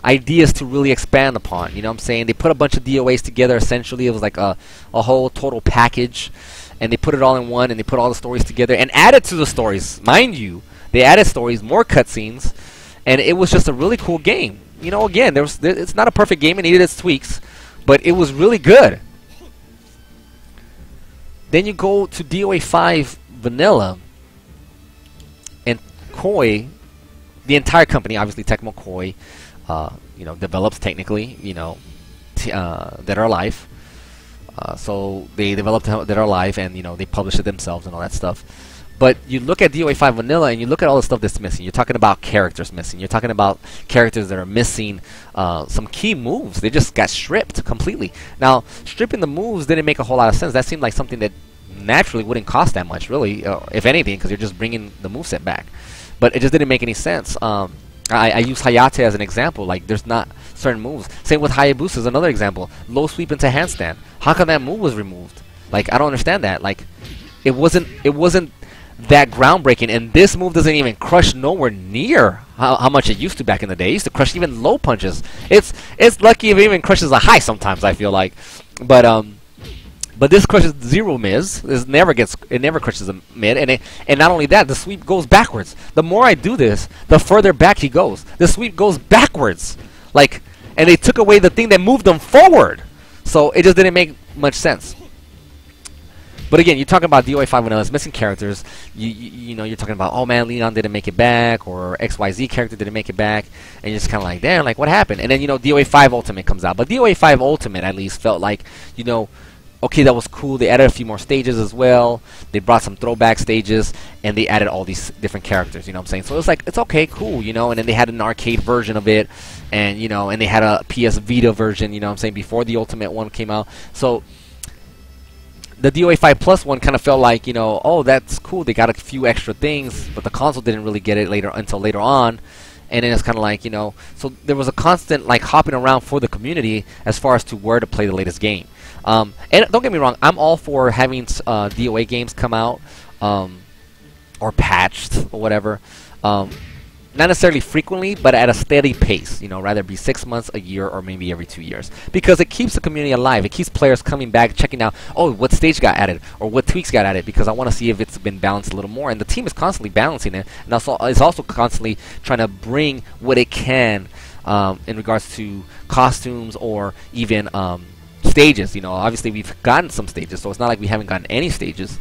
ideas to really expand upon. You know what I'm saying? They put a bunch of DOAs together. Essentially, it was like a whole total package, and they put it all in one, and they put all the stories together and added to the stories. Mind you, they added stories, more cutscenes, and it was just a really cool game. Again, it's not a perfect game. It needed its tweaks, but it was really good. Then you go to DOA 5 Vanilla, and Koei, the entire company, obviously Tecmo Koei, develops technically, Dead or Alive. So they developed Dead or Alive, and they published it themselves and all that stuff. But you look at DOA 5 Vanilla, and you look at all the stuff that's missing. You're talking about characters missing. You're talking about characters that are missing some key moves. They just got stripped completely. Now, stripping the moves didn't make a whole lot of sense. That seemed like something that naturally wouldn't cost that much, really, if anything, because you're just bringing the moveset back. But it just didn't make any sense. I use Hayate as an example. Like, there's not certain moves. Same with Hayabusa is another example. Low sweep into handstand. How come that move was removed? Like, I don't understand that. Like, it wasn't that groundbreaking, and this move doesn't even crush nowhere near how much it used to back in the day. It used to crush even low punches. It's lucky if it even crushes a high sometimes, I feel like. But this crushes zero mids. It never crushes a mid, and not only that, the sweep goes backwards. The more I do this, the further back he goes. The sweep goes backwards, and they took away the thing that moved them forward. So it just didn't make much sense. But again, you're talking about DOA 5 Vanilla, it's missing characters. You're talking about, oh man, Leon didn't make it back, or XYZ character didn't make it back, and you're just kind of like, damn, like what happened? And then DOA 5 Ultimate comes out, but DOA 5 Ultimate at least felt like, okay, that was cool. They added a few more stages as well. They brought some throwback stages, and they added all these different characters. You know what I'm saying? So it's like, it's okay, cool, And then they had an arcade version of it, and and they had a PS Vita version. You know what I'm saying? Before the Ultimate one came out. So the DOA 5 Plus one kind of felt like, oh, that's cool. They got a few extra things, but the console didn't really get it until later on. And then it's kind of like, so there was a constant hopping around for the community as far as to where to play the latest game. And don't get me wrong, I'm all for having DOA games come out or patched or whatever. Not necessarily frequently, but at a steady pace. Rather be 6 months, a year, or maybe every 2 years. Because it keeps the community alive. It keeps players coming back, checking out, oh, what stage got added, or what tweaks got added, because I want to see if it's been balanced a little more. And the team is constantly balancing it, and it's also constantly trying to bring what it can in regards to costumes or even stages. Obviously we've gotten some stages, so it's not like we haven't gotten any stages.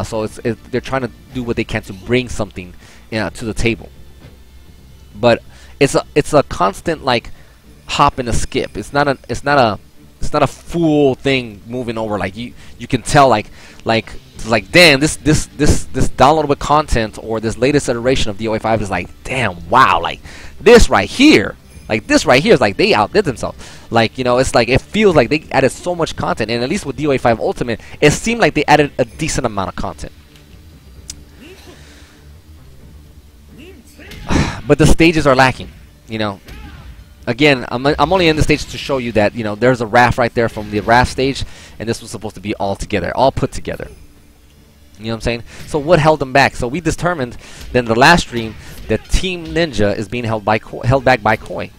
So they're trying to do what they can to bring something to the table. But it's a constant hop and a skip. It's not a full thing moving over. Like you can tell damn, this downloadable content or this latest iteration of DOA 5 is damn, wow, this right here is they outdid themselves. It's it feels like they added so much content, and at least with DOA 5 Ultimate, it seemed like they added a decent amount of content. But the stages are lacking, Again, I'm only in the stage to show you that, there's a raft right there from the raft stage, and this was supposed to be all together, all put together. You know what I'm saying? So what held them back? So we determined then the last stream that Team Ninja is being held back by Koei.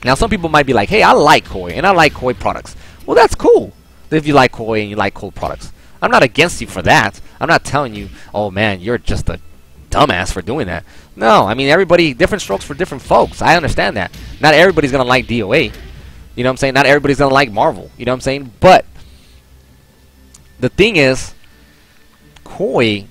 Now some people might be like, hey, I like Koei, and I like Koei products. Well, that's cool if you like Koei and you like Koei products. I'm not against you for that. I'm not telling you, oh man, you're just a dumbass for doing that. No, I mean, everybody, different strokes for different folks. I understand that. Not everybody's going to like DOA. You know what I'm saying? Not everybody's going to like Marvel. You know what I'm saying? But the thing is, Koei,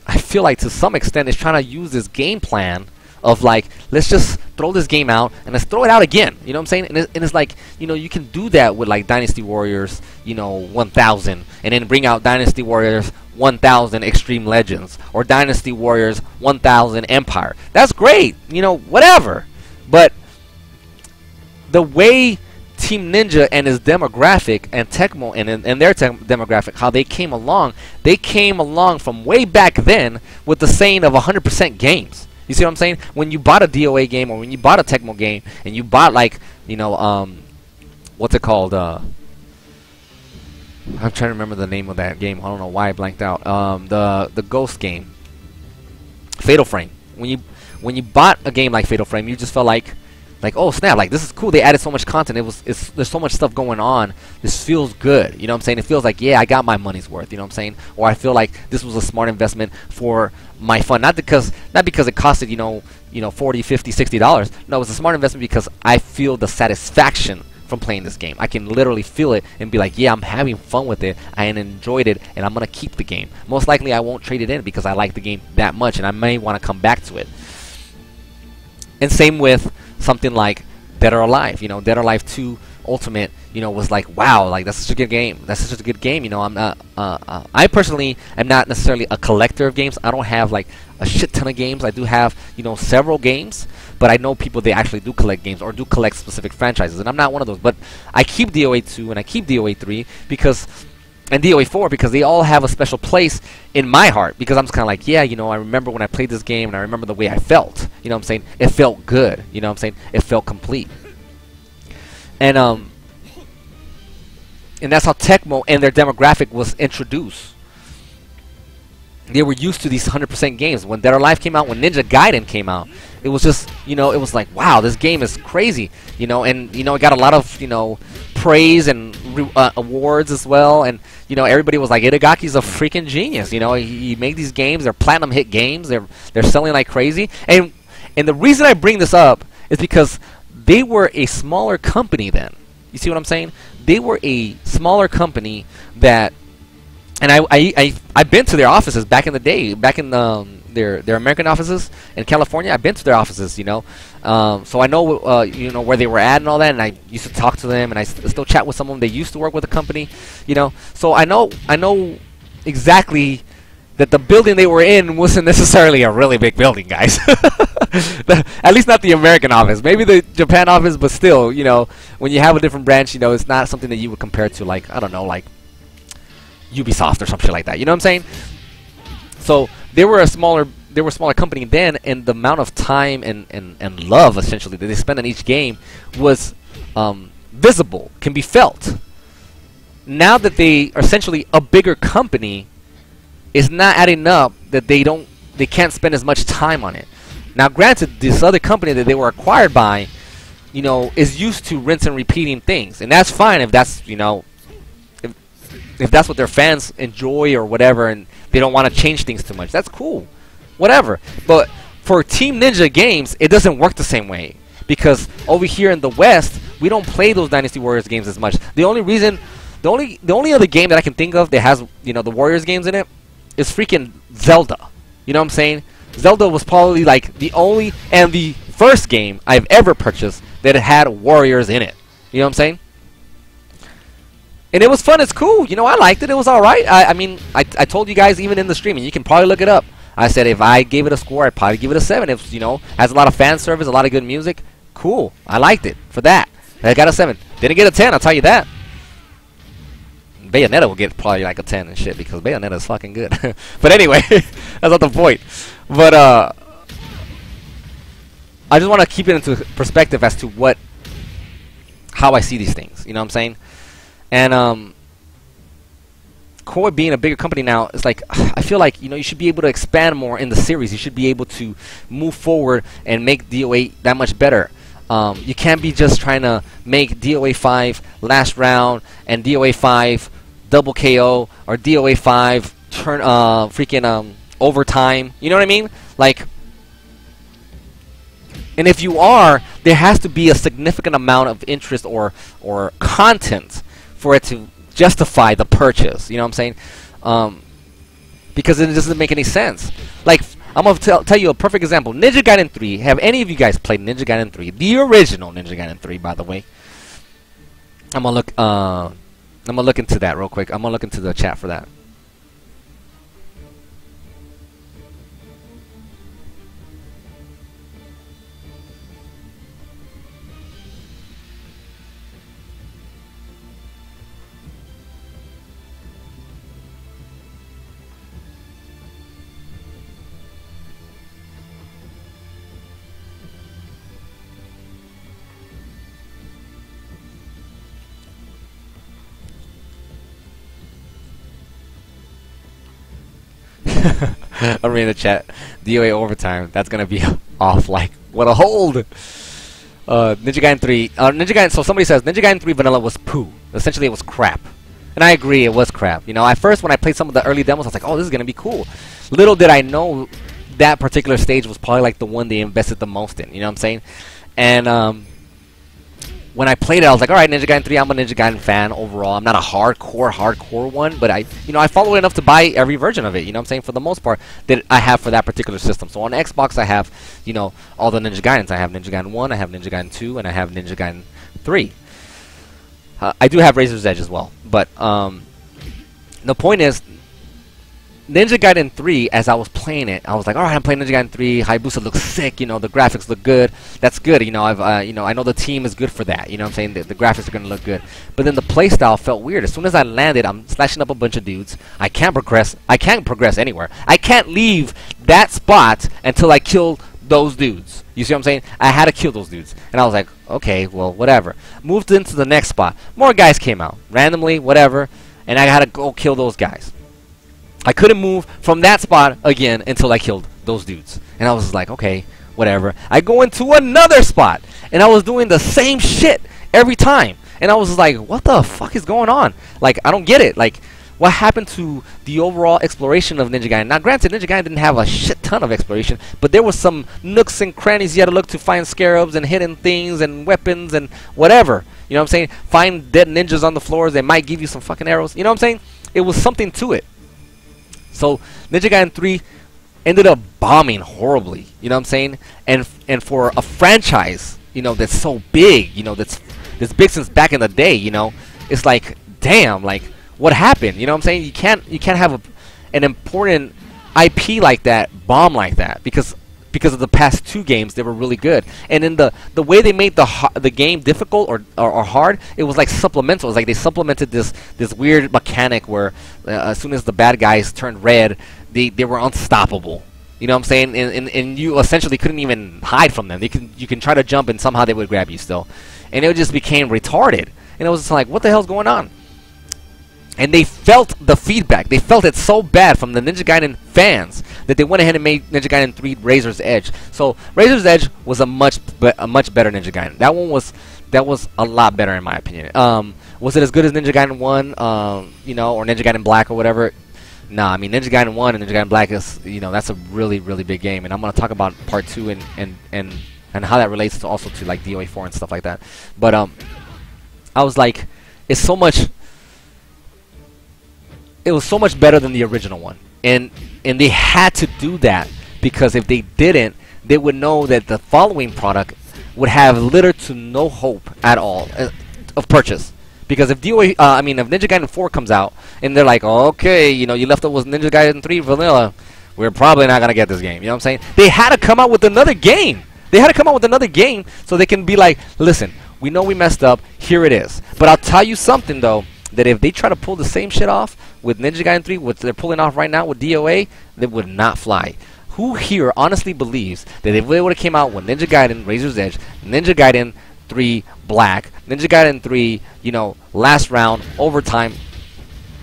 I feel like to some extent is trying to use this game plan of like, let's just throw this game out and let's throw it out again. You know what I'm saying? And it's like, you know, you can do that with like Dynasty Warriors, you know, 1000, and then bring out Dynasty Warriors 1000 Extreme Legends or Dynasty Warriors 1000 Empire. That's great, you know, whatever. But the way Team Ninja and his demographic and Tecmo and their demographic, how they came along from way back then with the saying of 100% games. You see what I'm saying? When you bought a DOA game or when you bought a Tecmo game and you bought like, you know, what's it called? I'm trying to remember the name of that game. I don't know why I blanked out. The Ghost game, Fatal Frame. When you bought a game like Fatal Frame, you just felt like, oh snap, like this is cool. They added so much content. There's so much stuff going on. This feels good. You know what I'm saying? It feels like, yeah, I got my money's worth. You know what I'm saying? Or I feel like this was a smart investment for my fun. Not because it costed, you know, $40, $50, $60. No, it was a smart investment because I feel the satisfaction from playing this game. I can literally feel it and be like, yeah, I'm having fun with it. I enjoyed it, and I'm gonna keep the game. Most likely, I won't trade it in because I like the game that much, and I may want to come back to it. And same with something like Dead or Alive. You know, Dead or Alive 2 Ultimate, you know, was like, wow, like that's such a good game. That's such a good game. You know, I'm not. I personally am not necessarily a collector of games. I don't have like a shit ton of games. I do have, you know, several games, but I know people, they actually do collect games or do collect specific franchises, and I'm not one of those. But I keep DOA 2 and I keep DOA 3 because, and DOA 4 because they all have a special place in my heart, because I'm just kind of like, yeah, you know, I remember when I played this game and I remember the way I felt. You know what I'm saying? It felt good. You know what I'm saying? It felt complete. And that's how Tecmo and their demographic was introduced. They were used to these 100% games. When Dead or Alive came out, when Ninja Gaiden came out, it was just, you know, it was like, wow, this game is crazy, you know, and, you know, it got a lot of, you know, praise and awards as well, and, you know, everybody was like, Irigaki's a freaking genius, you know, he made these games, they're platinum hit games, they're selling like crazy, and the reason I bring this up is because they were a smaller company then. You see what I'm saying? They were a smaller company that, and I've been to their offices back in the day, back in their American offices in California. I've been to their offices, you know, so I know you know, where they were at and all that, and I used to talk to them, and I still chat with some of them. They used to work with the company, you know, so I know exactly that the building they were in wasn't necessarily a really big building, guys. At least not the American office. Maybe the Japan office, but still, you know, when you have a different branch, you know, it's not something that you would compare to, like, I don't know, like Ubisoft or some shit like that. You know what I'm saying? So they were a smaller company then, and the amount of time and love essentially that they spent on each game was visible, can be felt. Now that they are essentially a bigger company, it's not adding up that they can't spend as much time on it. Now, granted, this other company that they were acquired by, you know, is used to rinse and repeating things, and that's fine if that's, you know, if that's what their fans enjoy or whatever, and they don't want to change things too much. That's cool, whatever. But for Team Ninja games, it doesn't work the same way, because over here in the West, we don't play those Dynasty Warriors games as much. The only other game that I can think of that has, you know, the Warriors games in it is freaking Zelda. You know what I'm saying? Zelda was probably like the only and the first game I've ever purchased that had Warriors in it. You know what I'm saying? And it was fun. It's cool. You know, I liked it. It was alright. I mean, I told you guys even in the stream, and you can probably look it up. I said if I gave it a score, I'd probably give it a 7. If, you know, has a lot of fan service, a lot of good music. Cool. I liked it for that. I got a 7. Didn't get a 10, I'll tell you that. Bayonetta will get probably like a 10 and shit, because Bayonetta is fucking good. But anyway, that's not the point. But I just want to keep it into perspective as to how I see these things. You know what I'm saying? And Koei being a bigger company now, it's like, I feel like, you know, you should be able to expand more in the series. You should be able to move forward and make DOA that much better. You can't be just trying to make DOA 5 last round and DOA 5 double KO or DOA 5 turn overtime. You know what I mean? Like, and if you are, there has to be a significant amount of interest or content for it to justify the purchase. You know what I'm saying? Because it doesn't make any sense. Like, I'm going to tell you a perfect example. Ninja Gaiden 3. Have any of you guys played Ninja Gaiden 3? The original Ninja Gaiden 3, by the way. I'm going to look into that real quick. I'm going to look into the chat for that. I'm reading the chat. DOA overtime. That's gonna be off. Like, what a hold. Ninja Gaiden 3. Ninja Gaiden. So somebody says Ninja Gaiden 3 vanilla was poo. Essentially, it was crap. And I agree, it was crap. You know, at first when I played some of the early demos, I was like, oh, this is gonna be cool. Little did I know that particular stage was probably like the one they invested the most in. You know what I'm saying? And when I played it, I was like, all right, Ninja Gaiden 3, I'm a Ninja Gaiden fan overall. I'm not a hardcore one, but I follow it enough to buy every version of it, you know what I'm saying, for the most part, that I have for that particular system. So on Xbox, I have, you know, all the Ninja Gaidens. I have Ninja Gaiden 1, I have Ninja Gaiden 2, and I have Ninja Gaiden 3. I do have Razor's Edge as well, but the point is, Ninja Gaiden 3, as I was playing it, I was like, all right, I'm playing Ninja Gaiden 3. Hayabusa looks sick, you know, the graphics look good. That's good, you know. I know the team is good for that. You know what I'm saying? The graphics are gonna look good. But then the playstyle felt weird. As soon as I landed, I'm slashing up a bunch of dudes. I can't progress. I can't progress anywhere. I can't leave that spot until I kill those dudes. You see what I'm saying? I had to kill those dudes, and I was like, okay, well, whatever. Moved into the next spot. More guys came out randomly, whatever, and I had to go kill those guys. I couldn't move from that spot again until I killed those dudes. And I was like, okay, whatever. I go into another spot, and I was doing the same shit every time. And I was like, what the fuck is going on? Like, I don't get it. Like, what happened to the overall exploration of Ninja Gaiden? Now, granted, Ninja Gaiden didn't have a shit ton of exploration, but there was some nooks and crannies you had to look to find scarabs and hidden things and weapons and whatever. You know what I'm saying? Find dead ninjas on the floors. They might give you some fucking arrows. You know what I'm saying? It was something to it. So Ninja Gaiden 3 ended up bombing horribly, you know what I'm saying? And for a franchise, you know, that's so big, you know, that's big since back in the day, you know, it's like, damn, like, what happened? You know what I'm saying? You can't have an important IP like that bomb like that because of the past two games. They were really good, and in the way they made the game difficult or hard, it was like supplemental. It was like they supplemented this weird mechanic where as soon as the bad guys turned red, they were unstoppable. You know what I'm saying? And you essentially couldn't even hide from them. You can try to jump and somehow they would grab you still, and it just became retarded. And it was just like, what the hell's going on? And they felt the feedback. They felt it so bad from the Ninja Gaiden fans that they went ahead and made Ninja Gaiden 3 Razor's Edge. So Razor's Edge was a much better Ninja Gaiden. That was a lot better in my opinion. Was it as good as Ninja Gaiden 1? You know, or Ninja Gaiden Black or whatever? Nah, I mean Ninja Gaiden 1 and Ninja Gaiden Black is, you know, that's a really big game, and I'm gonna talk about part 2 and how that relates to also to like DOA 4 and stuff like that. But I was like, it's so much. It was so much better than the original one, and they had to do that because if they didn't, they would know that the following product would have little to no hope at all of purchase. Because if DOA, if Ninja Gaiden 4 comes out and they're like, okay, you know, you left it with Ninja Gaiden 3 vanilla, we're probably not gonna get this game. You know what I'm saying? They had to come out with another game. They had to come out with another game so they can be like, listen, we know we messed up. Here it is. But I'll tell you something though. That if they try to pull the same shit off with Ninja Gaiden 3, what they're pulling off right now with DOA, they would not fly. Who here honestly believes that if they would have came out with Ninja Gaiden Razor's Edge, Ninja Gaiden 3 Black, Ninja Gaiden 3, you know, last round, overtime,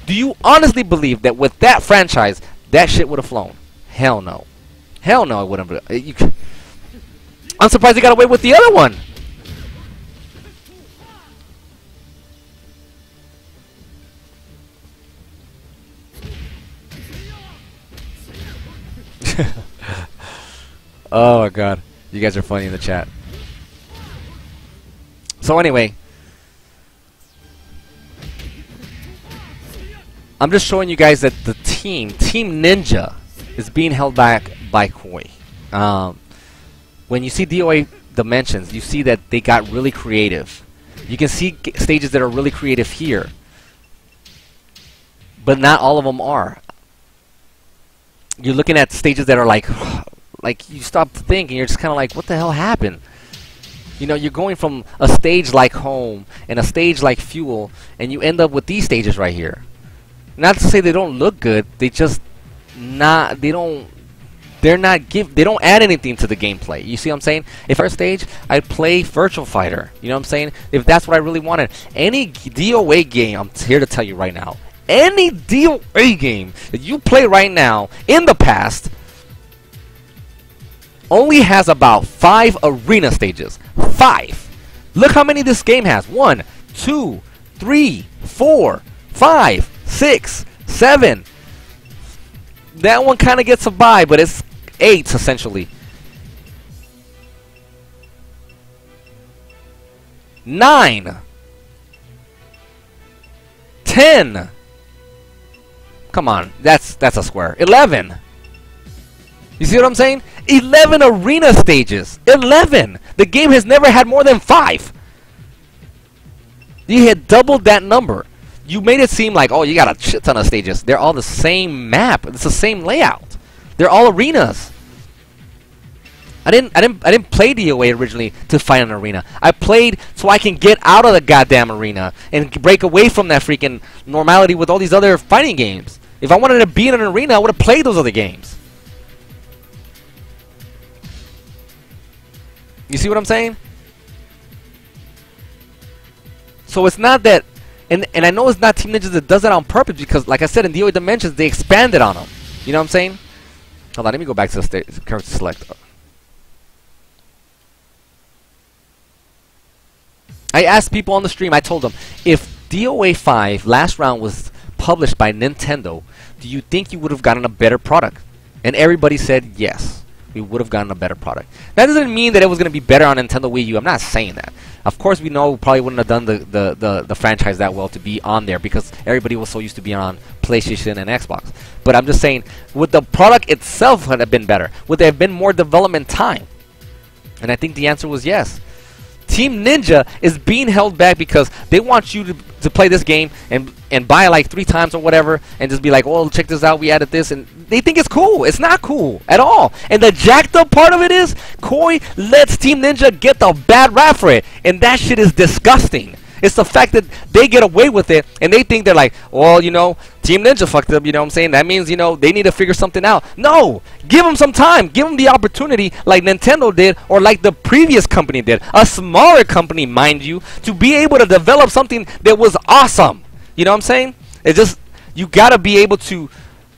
do you honestly believe that with that franchise, that shit would have flown? Hell no. Hell no, it wouldn't. I'm surprised they got away with the other one. Oh my god. You guys are funny in the chat. So anyway, I'm just showing you guys that the Team Ninja is being held back by Koei. When you see Doa Dimensions, you see that they got really creative. You can see stages that are really creative here, but not all of them are. You're looking at stages that are like you stop to think and you're just kind of like, what the hell happened? You know, you're going from a stage like Home and a stage like Fuel, and you end up with these stages right here. Not to say they don't look good, they just they don't add anything to the gameplay. You see what I'm saying? If first stage, I'd play Virtual Fighter. You know what I'm saying? If that's what I really wanted. Any DOA game, I'm here to tell you right now, any DOA game that you play right now in the past only has about 5 arena stages. 5. Look how many this game has. 1, 2, 3, 4, 5, 6, 7. That one kind of gets a bye, but it's 8 essentially. 9. 10. Come on, that's a square. 11. You see what I'm saying? 11 arena stages. 11. The game has never had more than 5. You had doubled that number. You made it seem like, oh, you got a shit ton of stages. They're all the same map. It's the same layout. They're all arenas. I didn't play DOA originally to fight an arena. I played so I can get out of the goddamn arena and break away from that freaking normality with all these other fighting games. If I wanted to be in an arena, I would have played those other games. You see what I'm saying? So it's not that, and I know it's not Team Ninjas that does it on purpose, because like I said, in Doa Dimensions they expanded on them. You know what I'm saying? Hold on, let me go back to the character select. I asked people on the stream, I told them, if DOA 5 last round was published by Nintendo, do you think you would have gotten a better product? And everybody said yes. We would have gotten a better product. That doesn't mean that it was going to be better on Nintendo Wii U. I'm not saying that. Of course, we know we probably wouldn't have done the franchise that well to be on there, because everybody was so used to being on PlayStation and Xbox. But I'm just saying, would the product itself have been better? Would there have been more development time? And I think the answer was yes. Team Ninja is being held back because they want you to play this game and buy it like 3 times or whatever, and just be like, oh, check this out, we added this, and they think it's cool. It's not cool at all. And the jacked up part of it is Koei lets Team Ninja get the bad rap for it, and that shit is disgusting. It's the fact that they get away with it, and they think they're like, well, you know, Team Ninja fucked up, you know what I'm saying? That means, you know, they need to figure something out. No! Give them some time. Give them the opportunity like Nintendo did, or like the previous company did. A smaller company, mind you, to be able to develop something that was awesome. You know what I'm saying? It's just, you gotta be able to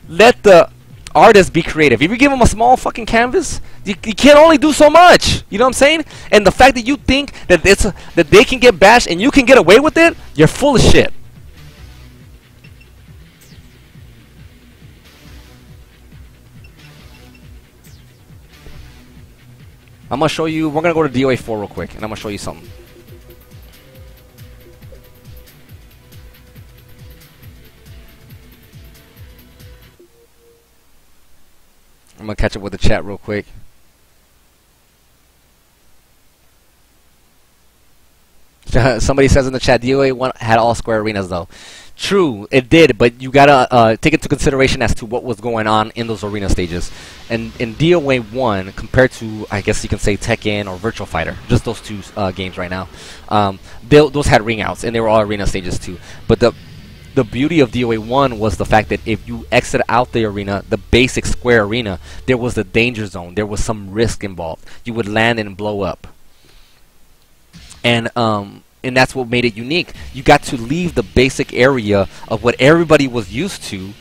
let the artists be creative. If you give them a small fucking canvas, you can only do so much. You know what I'm saying? And the fact that you think that that they can get bashed and you can get away with it, you're full of shit. I'm gonna show you. We're gonna go to DOA 4 real quick, and I'm gonna show you something. I'm gonna catch up with the chat real quick. Somebody says in the chat, DOA had all square arenas though. True, it did, but you gotta take into consideration as to what was going on in those arena stages. And in DOA 1, compared to, I guess you can say Tekken or Virtual Fighter, just those 2 games right now, those had ring outs, and they were all arena stages too. But the beauty of DOA 1 was the fact that if you exit out the arena, the basic square arena, there was the danger zone. There was some risk involved. You would land and blow up. And that's what made it unique. You got to leave the basic area of what everybody was used to,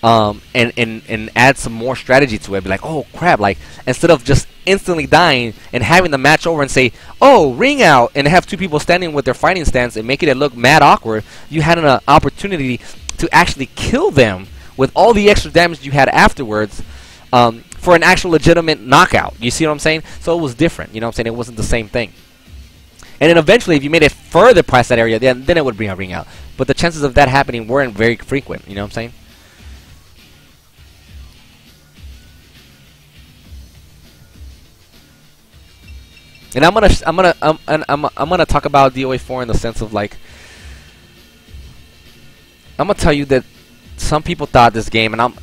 and add some more strategy to it. Be like, oh crap! Like, instead of just instantly dying and having the match over and say, oh, ring out, and have 2 people standing with their fighting stance and making it look mad awkward, you had an opportunity to actually kill them with all the extra damage you had afterwards, for an actual legitimate knockout. You see what I'm saying? So it was different. You know what I'm saying? It wasn't the same thing. And then eventually, if you made it further past that area, then it would bring a ring out. But the chances of that happening weren't very frequent. You know what I'm saying? And I'm gonna talk about DOA 4 in the sense of like, I'm gonna tell you that some people thought this game, and I'm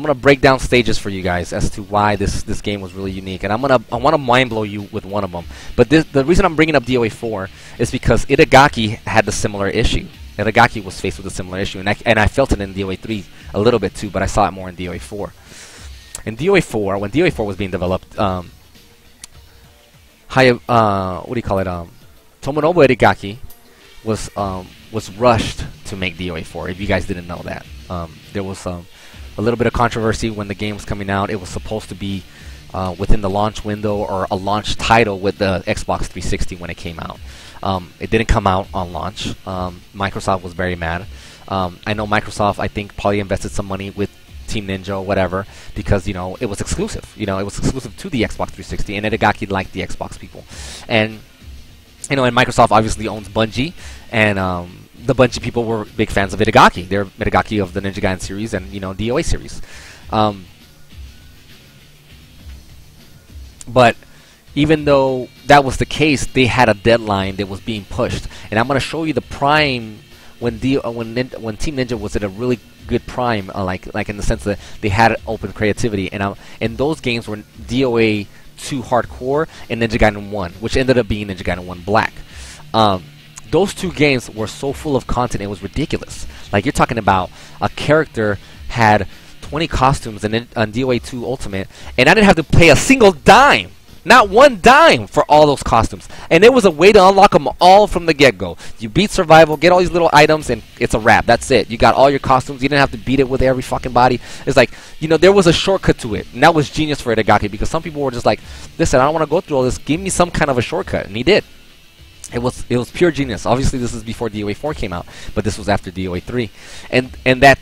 gonna break down stages for you guys as to why this game was really unique, and I want to mind blow you with one of them. But the reason I'm bringing up DOA 4 is because Irigaki had a similar issue. Irigaki was faced with a similar issue, and I felt it in DOA 3 a little bit too, but I saw it more in DOA 4. In DOA 4, when DOA 4 was being developed, what do you call it? Tomonobu Irigaki was rushed to make DOA 4. If you guys didn't know that, there was a little bit of controversy when the game was coming out. It was supposed to be within the launch window or a launch title with the Xbox 360 when it came out. It didn't come out on launch. Microsoft was very mad. I know Microsoft, I think, probably invested some money with Team Ninja or whatever because, you know, it was exclusive. You know, it was exclusive to the Xbox 360, and Irigaki liked the Xbox people. And, you know, and Microsoft obviously owns Bungie, and the Bungie people were big fans of Irigaki. They're Irigaki of the Ninja Gaiden series and, you know, DOA series. But even though that was the case, they had a deadline that was being pushed. And I'm going to show you the prime when Team Ninja was at a really good prime, like in the sense that they had open creativity. And those games were DOA 2 Hardcore and Ninja Gaiden 1, which ended up being Ninja Gaiden 1 Black. Those two games were so full of content, it was ridiculous. Like, you're talking about a character had 20 costumes on DOA 2 Ultimate, and I didn't have to pay a single dime. Not one dime for all those costumes. And there was a way to unlock them all from the get-go. You beat survival, get all these little items, and it's a wrap. That's it. You got all your costumes. You didn't have to beat it with every fucking body. It's like, you know, there was a shortcut to it. And that was genius for Irigaki, because some people were just like, listen, I don't want to go through all this. Give me some kind of a shortcut. And he did. It was pure genius. Obviously, this is before DOA 4 came out, but this was after DOA 3. And that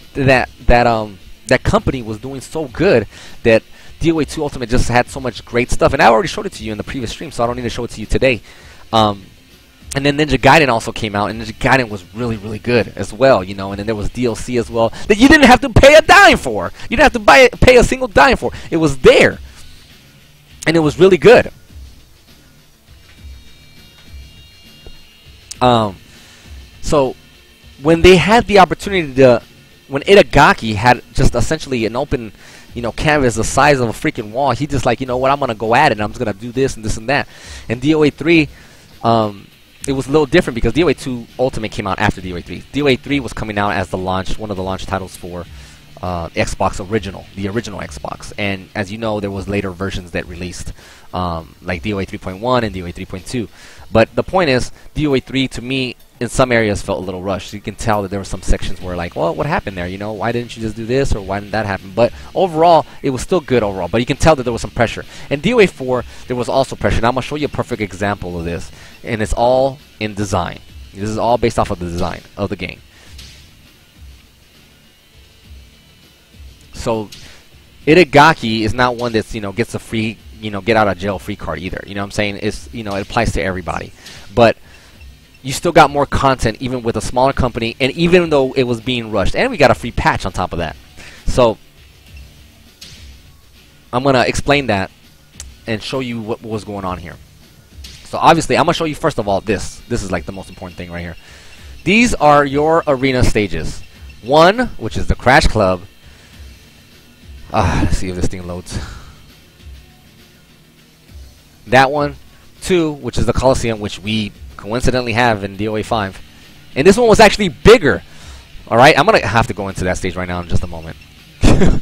company was doing so good that DOA 2 Ultimate just had so much great stuff, and I already showed it to you in the previous stream, so I don't need to show it to you today. And then Ninja Gaiden also came out, and Ninja Gaiden was really, really good as well, you know. And then there was DLC as well that you didn't have to pay a dime for. You didn't have to pay a single dime for. It was there, and it was really good. So when they had the opportunity to, when Irigaki had just essentially an open, you know, canvas the size of a freaking wall, he just like, you know what, I'm gonna go at it, and I'm just gonna do this and this and that. And DOA 3, it was a little different because DOA 2 Ultimate came out after DOA 3. DOA 3 was coming out as one of the launch titles for Xbox Original, the original Xbox. And as you know, there was later versions that released, like DOA 3.1 and DOA 3.2. But the point is, DOA 3 to me, in some areas, felt a little rushed. You can tell that there were some sections where like, well, what happened there? You know, why didn't you just do this, or why didn't that happen? But overall, it was still good overall. But you can tell that there was some pressure. And DOA 4, there was also pressure. And I'm gonna show you a perfect example of this, and it's all in design. This is all based off of the design of the game. So Irigaki is not one that's, you know, gets a free, you know, get out of jail free card either. You know what I'm saying? It's, you know, it applies to everybody. But you still got more content even with a smaller company, and even though it was being rushed. And we got a free patch on top of that. So I'm going to explain that and show you what was going on here. So obviously, I'm going to show you first of all this. This is like the most important thing right here. These are your arena stages. One, which is the Crash Club. Let's see if this thing loads. That one. Two, which is the Coliseum, which we coincidentally have in DOA 5. And this one was actually bigger. Alright, I'm going to have to go into that stage right now in just a moment.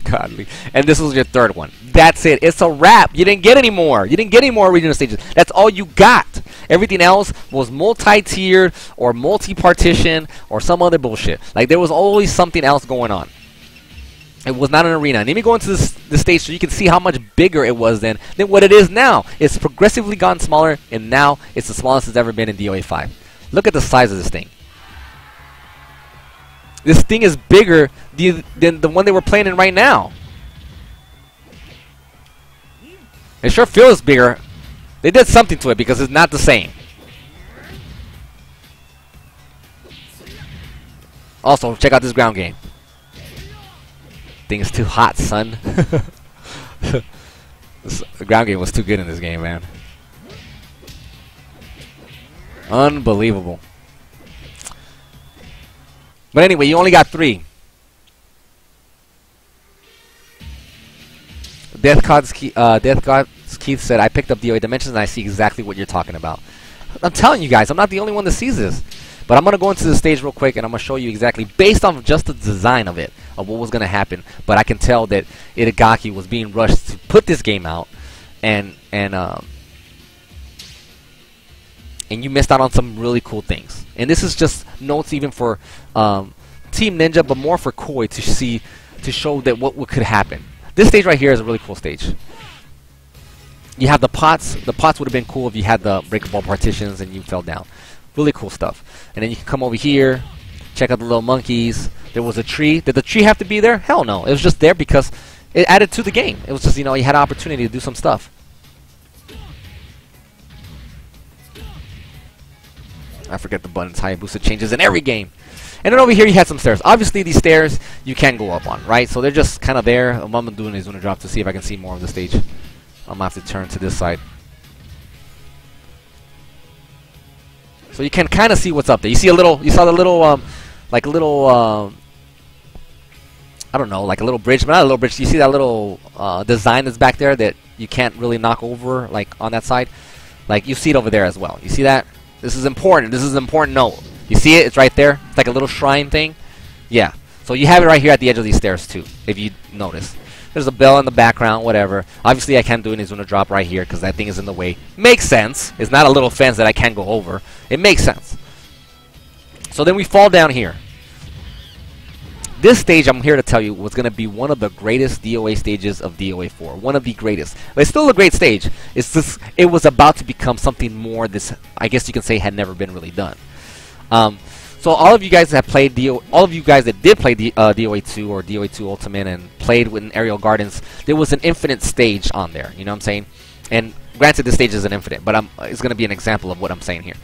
Godly. And this was your third one. That's it. It's a wrap. You didn't get any more. You didn't get any more regional stages. That's all you got. Everything else was multi-tiered or multi-partition or some other bullshit. Like, there was always something else going on. It was not an arena. And let me go into this stage so you can see how much bigger it was than what it is now. It's progressively gotten smaller, and now it's the smallest it's ever been in DOA 5. Look at the size of this thing. This thing is bigger than the one they were playing in right now. It sure feels bigger. They did something to it because it's not the same. Also, check out this ground game. Thing is too hot, son. The ground game was too good in this game, man. Unbelievable. But anyway, you only got 3. Death God's Keith said, I picked up Doa Dimensions and I see exactly what you're talking about. I'm telling you guys, I'm not the only one that sees this. But I'm going to go into the stage real quick and I'm going to show you exactly, based on just the design of it, of what was going to happen. But I can tell that Irigaki was being rushed to put this game out. And you missed out on some really cool things. And this is just notes even for Team Ninja, but more for Koei to show that what could happen. This stage right here is a really cool stage. You have the pots. The pots would have been cool if you had the breakable partitions and you fell down. Really cool stuff. And then you can come over here, check out the little monkeys. There was a tree. Did the tree have to be there? Hell no. It was just there because it added to the game. It was just, you know, you had an opportunity to do some stuff. I forget the buttons. Hayabusa changes in every game. And then over here you had some stairs. Obviously these stairs you can go up on, right? So they're just kind of there. I'm going to do an Izuna drop to see if I can see more of the stage. I'm going to have to turn to this side. So you can kind of see what's up there. You see a little, you saw the little, like a little, I don't know, like a little bridge, but not a little bridge. You see that little design that's back there that you can't really knock over, like on that side? Like you see it over there as well. You see that? This is important. This is an important note. You see it? It's right there. It's like a little shrine thing. Yeah. So you have it right here at the edge of these stairs too, if you notice. There's a bell in the background, whatever. Obviously, I can't do an Izuna drop right here because that thing is in the way. Makes sense. It's not a little fence that I can't go over. It makes sense. So then we fall down here. This stage, I'm here to tell you, was going to be one of the greatest DOA stages of DOA 4. One of the greatest. But it's still a great stage. It's just, it was about to become something more this, I guess you can say, had never been really done. So all of you guys that have played all of you guys that did play DOA 2 or DOA 2 Ultimate and played with Aerial Gardens, there was an infinite stage on there. You know what I'm saying? And granted, this stage isn't infinite, but it's going to be an example of what I'm saying here.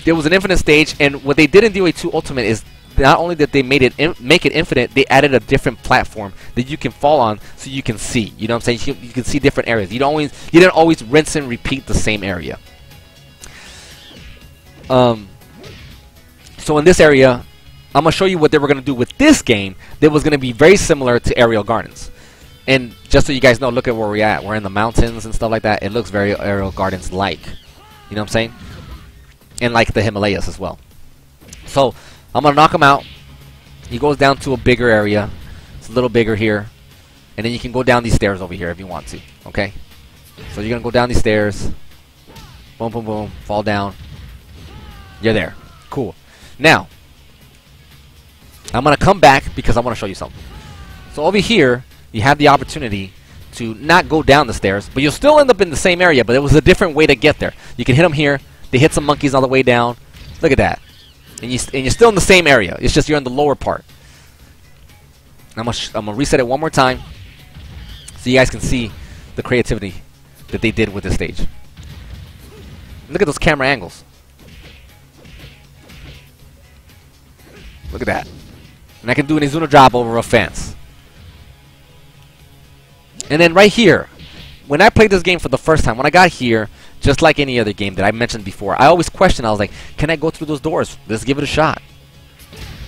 There was an infinite stage, and what they did in DOA 2 Ultimate is not only that they made it make it infinite, they added a different platform that you can fall on, so you can see. You know what I'm saying? You can see different areas. You didn't always rinse and repeat the same area. So in this area, I'm going to show you what they were going to do with this game that was going to be very similar to Aerial Gardens. And just so you guys know, look at where we're at. We're in the mountains and stuff like that. It looks very Aerial Gardens-like. You know what I'm saying? And like the Himalayas as well. So I'm going to knock him out. He goes down to a bigger area. It's a little bigger here. And then you can go down these stairs over here if you want to. Okay? So you're going to go down these stairs. Boom, boom, boom. Fall down. You're there. Cool. Now, I'm going to come back because I want to show you something. So over here, you have the opportunity to not go down the stairs, but you'll still end up in the same area, but it was a different way to get there. You can hit them here. They hit some monkeys on the way down. Look at that. And you're still in the same area. It's just you're in the lower part. I'm going to reset it one more time so you guys can see the creativity that they did with this stage. Look at those camera angles. Look at that. And I can do an Izuna drop over a fence. And then right here, when I played this game for the first time, when I got here, just like any other game that I mentioned before, I always questioned, I was like, can I go through those doors? Let's give it a shot.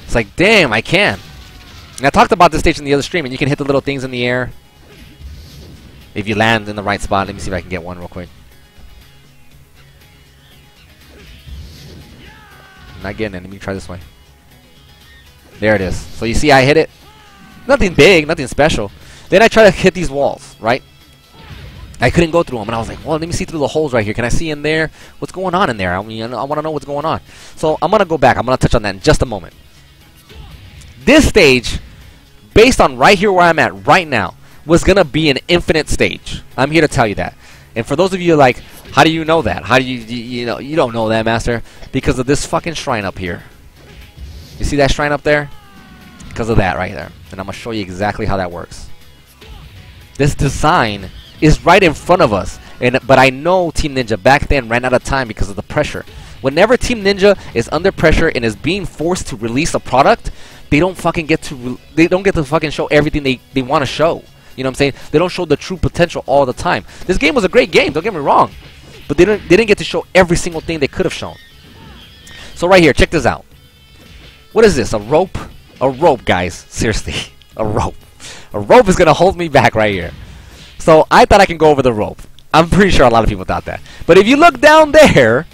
It's like, damn, I can. And I talked about this stage in the other stream, and you can hit the little things in the air if you land in the right spot. Let me see if I can get one real quick. I'm not getting it. Let me try this way. There it is. So you see I hit it. Nothing big, nothing special. Then I try to hit these walls, right? I couldn't go through them, and I was like, well, let me see through the holes right here. Can I see in there? What's going on in there? I mean, I want to know what's going on. So I'm going to go back. I'm going to touch on that in just a moment. This stage, based on right here where I'm at right now, was going to be an infinite stage. I'm here to tell you that. And for those of you like, how do you know that? How do you know, you don't know that, Master? Because of this fucking shrine up here. You see that shrine up there? Because of that right there. And I'm going to show you exactly how that works. This design is right in front of us. But I know Team Ninja back then ran out of time because of the pressure. Whenever Team Ninja is under pressure and is being forced to release a product, they don't fucking get to fucking show everything they want to show. You know what I'm saying? They don't show the true potential all the time. This game was a great game, don't get me wrong, but they didn't get to show every single thing they could have shown. So right here, check this out. What is this? A rope? A rope, guys. Seriously, a rope. A rope is gonna hold me back right here. So I thought I can go over the rope. I'm pretty sure a lot of people thought that. But if you look down there,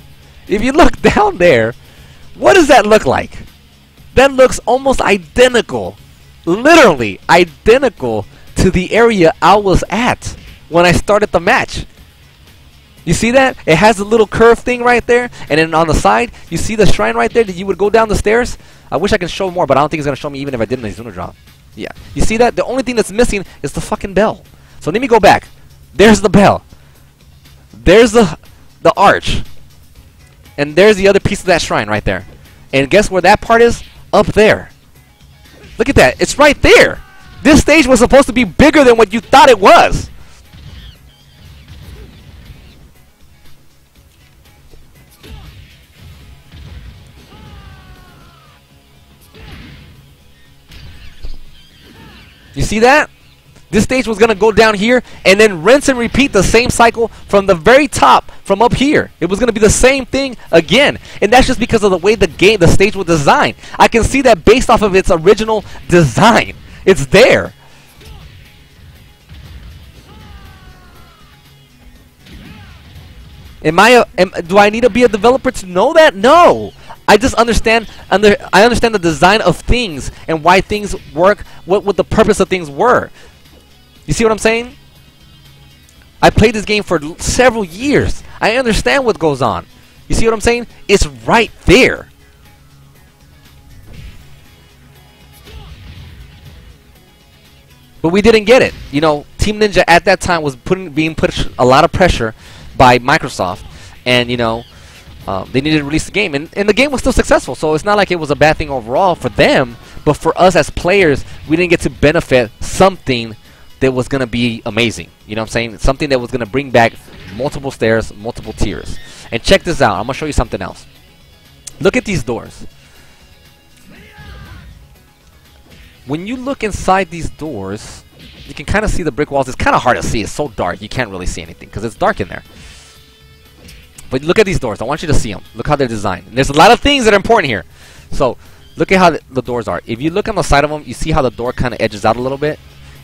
what does that look like? That looks almost identical, literally identical to the area I was at when I started the match. You see that? It has a little curved thing right there, and then on the side, you see the shrine right there that you would go down the stairs. I wish I could show more, but I don't think it's going to show me even if I did in the Izuna drop. Yeah. You see that? The only thing that's missing is the fucking bell. So let me go back. There's the bell. There's the arch. And there's the other piece of that shrine right there. And guess where that part is? Up there. Look at that. It's right there. This stage was supposed to be bigger than what you thought it was. You see that? This stage was going to go down here and then rinse and repeat the same cycle from the very top, from up here. It was going to be the same thing again. And that's just because of the way the stage was designed. I can see that based off of its original design. It's there. Do I need to be a developer to know that? No. I just understand the design of things and why things work, what the purpose of things were. You see what I'm saying? I played this game for several years. I understand what goes on. You see what I'm saying? It's right there. But we didn't get it. You know, Team Ninja at that time was being put a lot of pressure by Microsoft, and you know, they needed to release the game, and the game was still successful. So it's not like it was a bad thing overall for them, but for us as players, we didn't get to benefit something that was going to be amazing. You know what I'm saying? Something that was going to bring back multiple stairs, multiple tiers. And check this out. I'm going to show you something else. Look at these doors. When you look inside these doors, you can kind of see the brick walls. It's kind of hard to see. It's so dark. You can't really see anything because it's dark in there. But look at these doors. I want you to see them. Look how they're designed. And there's a lot of things that are important here. So look at how the doors are. If you look on the side of them, you see how the door kind of edges out a little bit.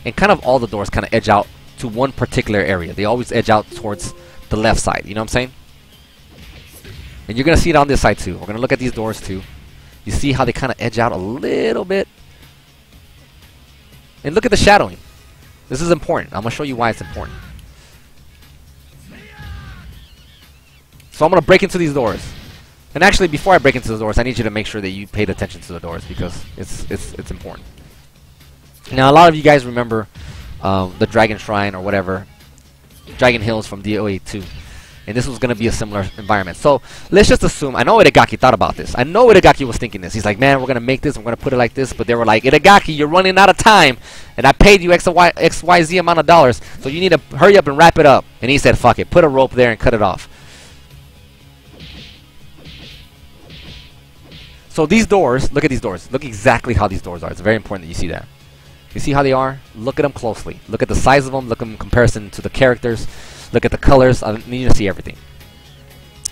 And kind of all the doors kind of edge out to one particular area. They always edge out towards the left side. You know what I'm saying? And you're going to see it on this side too. We're going to look at these doors too. You see how they kind of edge out a little bit. And look at the shadowing. This is important. I'm going to show you why it's important. So I'm going to break into these doors. And actually, before I break into the doors, I need you to make sure that you paid attention to the doors because it's important. Now, a lot of you guys remember the Dragon Shrine or whatever, Dragon Hills from DOA 2. And this was going to be a similar environment. So let's just assume, I know Irigaki thought about this. I know Irigaki was thinking this. He's like, man, we're going to make this, we're going to put it like this. But they were like, Irigaki, you're running out of time. And I paid you XYZ amount of dollars. So you need to hurry up and wrap it up. And he said, fuck it, put a rope there and cut it off. So these doors, look at these doors. Look exactly how these doors are. It's very important that you see that. You see how they are? Look at them closely. Look at the size of them. Look at them in comparison to the characters. Look at the colors. I need you to see everything.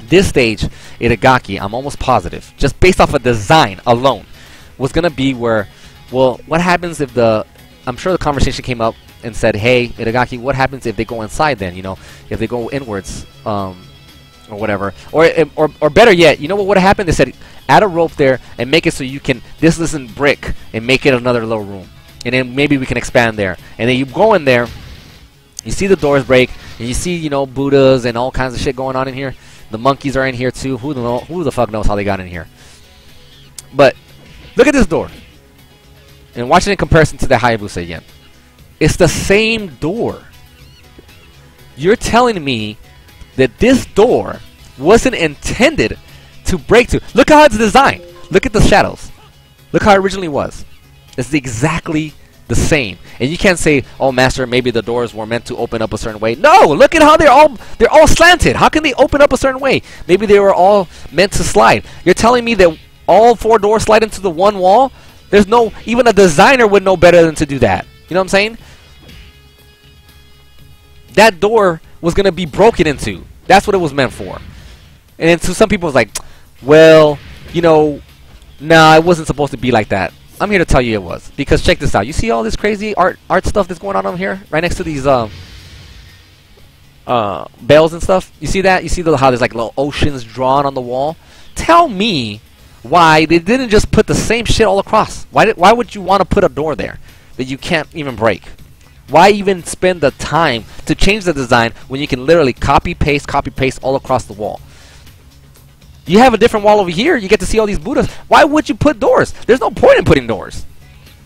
This stage, Irigaki, I'm almost positive, just based off of design alone, was going to be where, well, what happens if I'm sure the conversation came up and said, hey, Irigaki, what happens if they go inside then, you know, if they go inwards, or whatever. Or better yet, you know what would have happened? They said, add a rope there and make it so you can, this isn't brick, and make it another little room. And then maybe we can expand there. And then you go in there, you see the doors break, and you see, you know, Buddhas and all kinds of shit going on in here. The monkeys are in here too. Who the fuck knows how they got in here? But look at this door. And watch it in comparison to the Hayabusa again. It's the same door. You're telling me that this door wasn't intended to break to. Look how it's designed. Look at the shadows. Look how it originally was. It's exactly the same. And you can't say, oh master, maybe the doors were meant to open up a certain way. No, look at how they're all slanted. How can they open up a certain way? Maybe they were all meant to slide. You're telling me that all 4 doors slide into the one wall? There's no, even a designer would know better than to do that. You know what I'm saying? That door was going to be broken into. That's what it was meant for. And to some people it's like, well, you know, nah, it wasn't supposed to be like that. I'm here to tell you it was. Because check this out. You see all this crazy art stuff that's going on over here? Right next to these bells and stuff? You see that? You see how there's like little oceans drawn on the wall? Tell me why they didn't just put the same shit all across. Why would you want to put a door there that you can't even break? Why even spend the time to change the design when you can literally copy paste all across the wall? You have a different wall over here. You get to see all these Buddhas. Why would you put doors? There's no point in putting doors.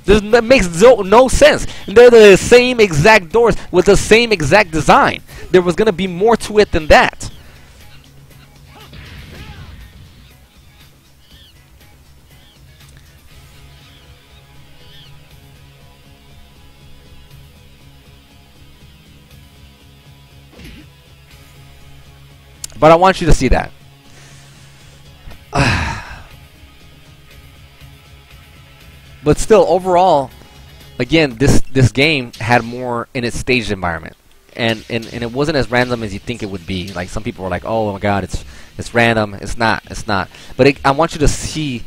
That makes no sense. And they're the same exact doors with the same exact design. There was going to be more to it than that. But I want you to see that. But still, overall, again, this game had more in its staged environment, and it wasn't as random as you think it would be. Like some people were like, "Oh my God, it's random." It's not. But I want you to see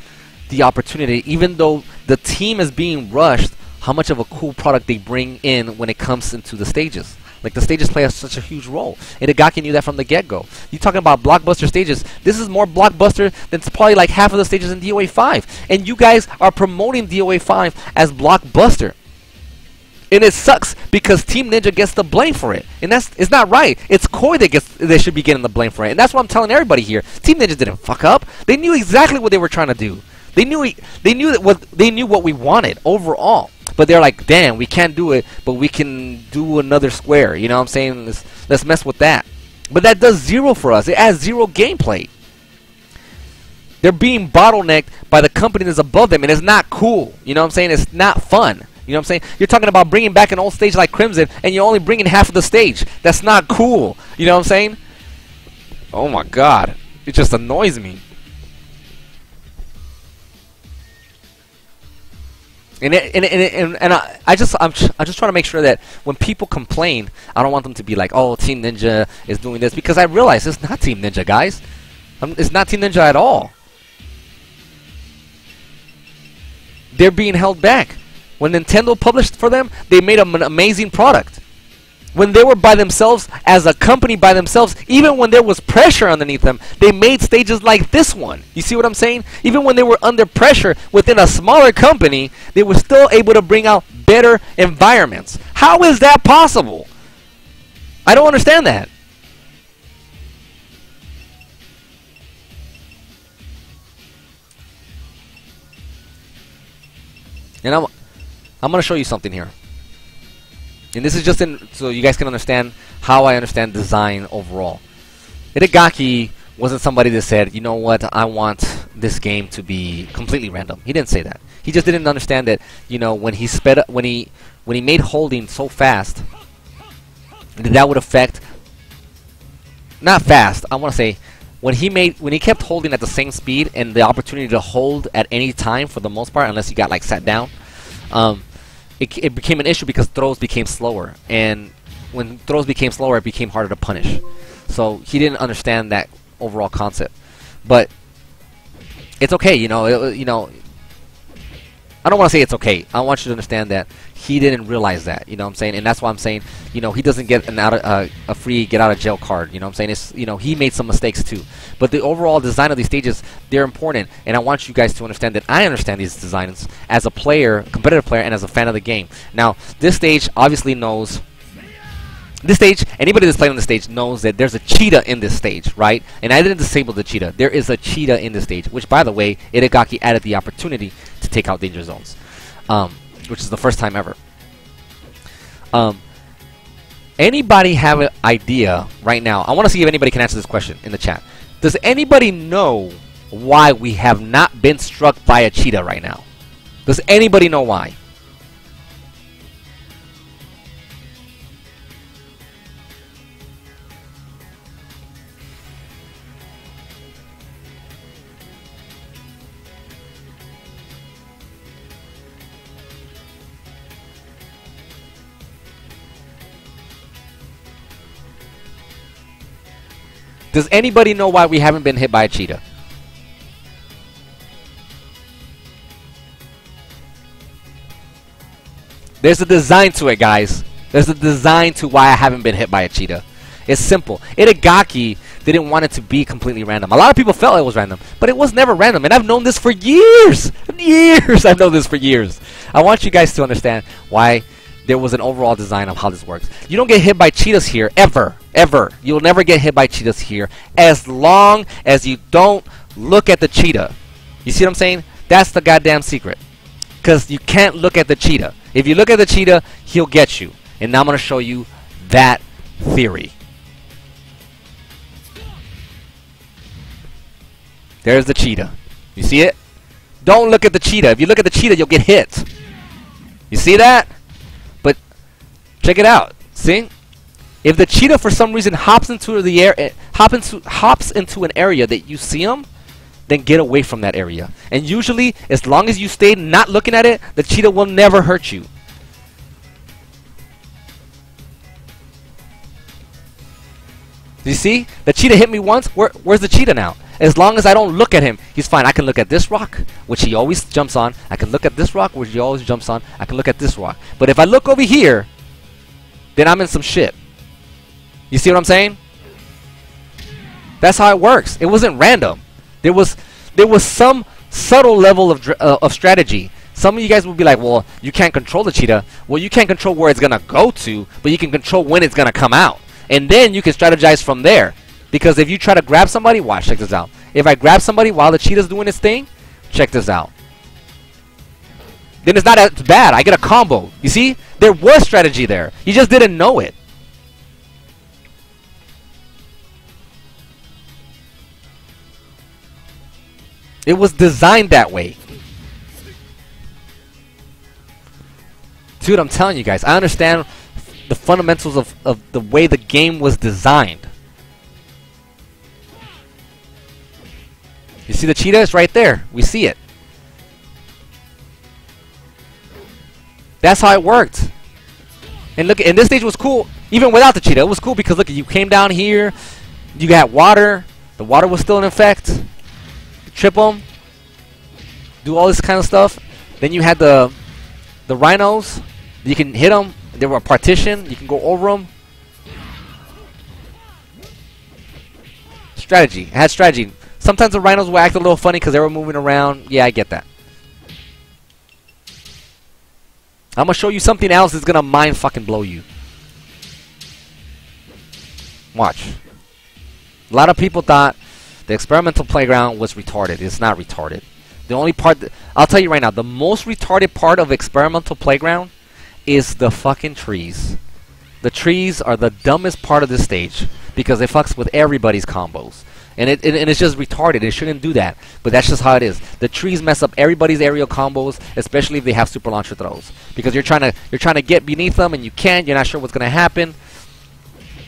the opportunity, even though the team is being rushed, how much of a cool product they bring in when it comes into the stages. Like, the stages play such a huge role. Irigaki knew that from the get-go. You talking about blockbuster stages. This is more blockbuster than probably like half of the stages in DOA 5. And you guys are promoting DOA 5 as blockbuster. And it sucks because Team Ninja gets the blame for it. And it's not right. It's Koei that should be getting the blame for it. And that's what I'm telling everybody here. Team Ninja didn't fuck up. They knew exactly what they were trying to do. They knew what we wanted overall. But they're like, damn, we can't do it, but we can do another square. You know what I'm saying? Let's mess with that. But that does 0 for us. It adds 0 gameplay. They're being bottlenecked by the company that's above them, and it's not cool. You know what I'm saying? It's not fun. You know what I'm saying? You're talking about bringing back an old stage like Crimson, and you're only bringing half of the stage. That's not cool. You know what I'm saying? Oh my God. It just annoys me. I'm just trying to make sure that when people complain, I don't want them to be like, oh, Team Ninja is doing this, because I realize it's not Team Ninja, guys. It's not Team Ninja at all. They're being held back. When Nintendo published for them, they made an amazing product. When they were by themselves, as a company by themselves, even when there was pressure underneath them, they made stages like this one. You see what I'm saying? Even when they were under pressure within a smaller company, they were still able to bring out better environments. How is that possible? I don't understand that. And I'm going to show you something here. And this is just so you guys can understand how I understand design overall. Irigaki wasn't somebody that said, you know what, I want this game to be completely random. He didn't say that. He just didn't understand that, you know, when he sped up, when he made holding so fast, that would affect, not fast, I want to say, when he kept holding at the same speed and the opportunity to hold at any time for the most part, unless he got like sat down, it became an issue because throws became slower, and when throws became slower, it became harder to punish. So he didn't understand that overall concept. But it's okay, you know. I don't want to say it's okay. I want you to understand that he didn't realize that. You know what I'm saying? And that's why I'm saying, you know, he doesn't get a free get out of jail card. You know what I'm saying? It's, you know, he made some mistakes too. But the overall design of these stages, they're important. And I want you guys to understand that I understand these designs as a player, competitive player, and as a fan of the game. Now, this stage obviously knows. This stage, anybody that's playing on the stage knows that there's a cheetah in this stage, right? And I didn't disable the cheetah. There is a cheetah in this stage, which, by the way, Irigaki added the opportunity to take out danger zones, which is the first time ever. Anybody have an idea right now? I want to see if anybody can answer this question in the chat. Does anybody know why we have not been struck by a cheetah right now? Does anybody know why? Does anybody know why we haven't been hit by a cheetah? There's a design to it, guys. There's a design to why I haven't been hit by a cheetah. It's simple. Irigaki didn't want it to be completely random. A lot of people felt it was random, but it was never random. And I've known this for years. Years. I've known this for years. I want you guys to understand why there was an overall design of how this works. You don't get hit by cheetahs here, ever. Ever. You'll never get hit by cheetahs here as long as you don't look at the cheetah. You see what I'm saying? That's the goddamn secret. Because you can't look at the cheetah. If you look at the cheetah, he'll get you. And now I'm going to show you that theory. There's the cheetah. You see it? Don't look at the cheetah. If you look at the cheetah, you'll get hit. You see that? But check it out. See? If the cheetah for some reason hops into the air, hops into an area that you see him, then get away from that area. And usually, as long as you stay not looking at it, the cheetah will never hurt you. You see? The cheetah hit me once. Where's the cheetah now? As long as I don't look at him, he's fine. I can look at this rock, which he always jumps on. I can look at this rock, which he always jumps on. I can look at this rock. But if I look over here, then I'm in some shit. You see what I'm saying? That's how it works. It wasn't random. There was some subtle level of strategy. Some of you guys will be like, well, you can't control the cheetah. Well, you can't control where it's going to go to, but you can control when it's going to come out. And then you can strategize from there. Because if you try to grab somebody, watch, check this out. If I grab somebody while the cheetah's doing its thing, check this out. Then it's not as bad. I get a combo. You see? There was strategy there. You just didn't know it. It was designed that way. Dude, I'm telling you guys, I understand the fundamentals of the way the game was designed. You see the cheetah? It's right there. We see it. That's how it worked. And look, and this stage was cool, even without the cheetah. It was cool because look, you came down here, you got water. The water was still in effect. You trip them, do all this kind of stuff. Then you had the rhinos. You can hit them. They were a partition. You can go over them. Strategy. It had strategy. Sometimes the rhinos would act a little funny because they were moving around. Yeah, I get that. I'm going to show you something else that's going to mind fucking blow you. Watch. A lot of people thought the experimental playground was retarded. It's not retarded. The only part... I'll tell you right now, the most retarded part of experimental playground is the fucking trees. The trees are the dumbest part of this stage because it fucks with everybody's combos. And it's just retarded. It shouldn't do that. But that's just how it is. The trees mess up everybody's aerial combos, especially if they have super launcher throws. Because you're trying to get beneath them and you can't. You're not sure what's gonna happen.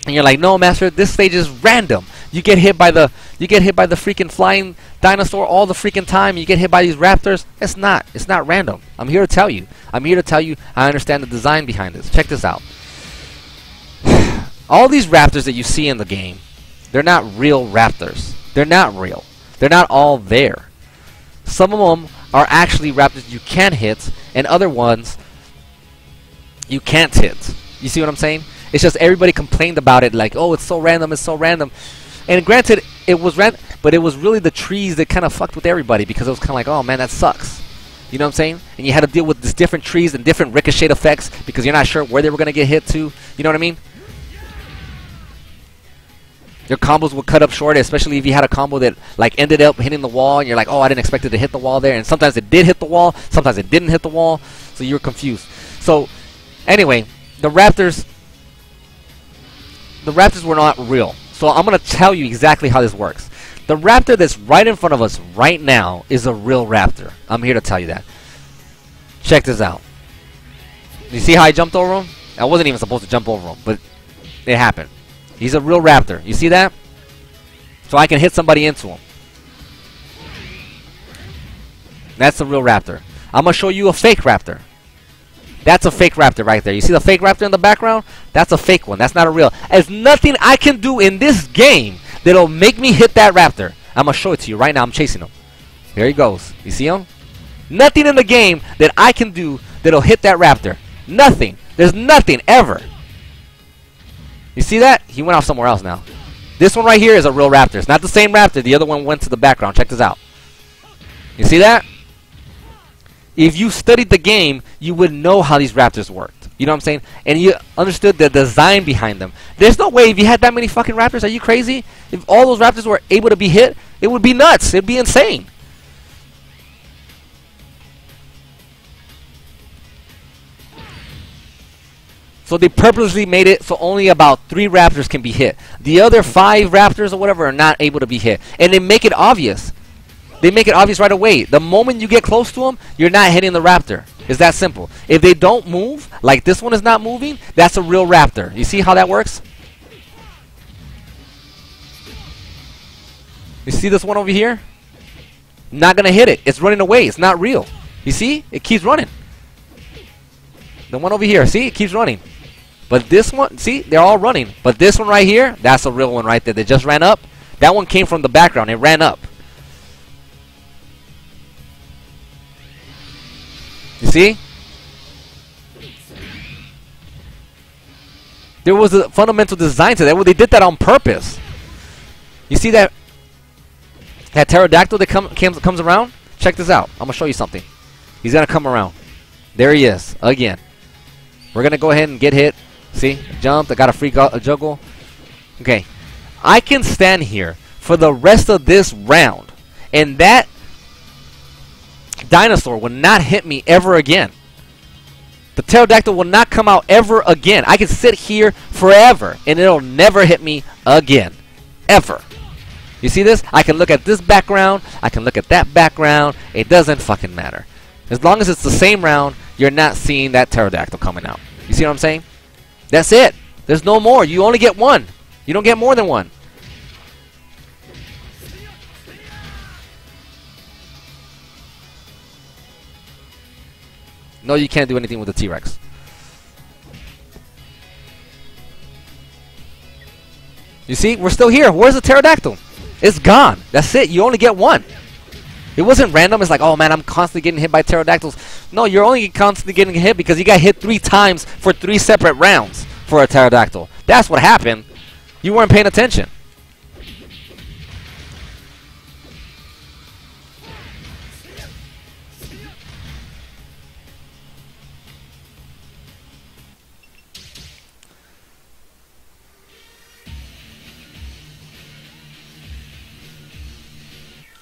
And you're like, no, master, this stage is random. You get hit by the freaking flying dinosaur all the freaking time. You get hit by these raptors. It's not random. I'm here to tell you. I understand the design behind this. Check this out. All these raptors that you see in the game, they're not real raptors. They're not real. They're not all there. Some of them are actually raptors you can hit, and other ones you can't hit. You see what I'm saying? It's just everybody complained about it like, oh, it's so random, it's so random. And granted, it was random, but it was really the trees that kind of fucked with everybody because it was kind of like, oh, man, that sucks. You know what I'm saying? And you had to deal with these different trees and different ricochet effects because you're not sure where they were going to get hit to. You know what I mean? Your combos would cut up short, especially if you had a combo that like ended up hitting the wall and you're like, oh, I didn't expect it to hit the wall there. And sometimes it did hit the wall, sometimes it didn't hit the wall, so you were confused. So anyway, the raptors were not real. So I'm going to tell you exactly how this works. The raptor that's right in front of us right now is a real raptor. I'm here to tell you that. Check this out. You see how I jumped over him? I wasn't even supposed to jump over him, but it happened. He's a real raptor. You see that? So I can hit somebody into him. That's a real raptor. I'm going to show you a fake raptor. That's a fake raptor right there. You see the fake raptor in the background? That's a fake one. That's not a real. There's nothing I can do in this game that'll make me hit that raptor. I'm gonna show it to you right now. I'm chasing him. There he goes. You see him? Nothing in the game that I can do that'll hit that raptor. Nothing. There's nothing ever. You see that? He went off somewhere else now. This one right here is a real raptor. It's not the same raptor. The other one went to the background. Check this out. You see that? If you studied the game, you would know how these raptors worked. You know what I'm saying? And you understood the design behind them. There's no way if you had that many fucking raptors, are you crazy? If all those raptors were able to be hit, it would be nuts. It'd be insane. So they purposely made it so only about 3 raptors can be hit. The other 5 raptors or whatever are not able to be hit. And they make it obvious. They make it obvious right away. The moment you get close to them, you're not hitting the raptor. It's that simple. If they don't move, like this one is not moving, that's a real raptor. You see how that works? You see this one over here? Not going to hit it. It's running away. It's not real. You see? It keeps running. The one over here, see? It keeps running. But this one, see? They're all running. But this one right here, that's a real one right there. They just ran up. That one came from the background. It ran up. You see? There was a fundamental design to that. Well, they did that on purpose. You see that pterodactyl that comes around? Check this out. I'm going to show you something. He's going to come around. There he is. Again. We're going to go ahead and get hit. See? Jumped. I got a free juggle. Okay. I can stand here for the rest of this round. And that dinosaur will not hit me ever again. The pterodactyl will not come out ever again. I can sit here forever and it'll never hit me again. Ever. You see this? I can look at this background. I can look at that background. It doesn't fucking matter. As long as it's the same round, you're not seeing that pterodactyl coming out. You see what I'm saying? That's it. There's no more. You only get one. You don't get more than one. No, you can't do anything with the T-Rex. You see? We're still here. Where's the pterodactyl? It's gone. That's it. You only get one. It wasn't random. It's like, oh man, I'm constantly getting hit by pterodactyls. No, you're only constantly getting hit because you got hit 3 times for 3 separate rounds for a pterodactyl. That's what happened. You weren't paying attention.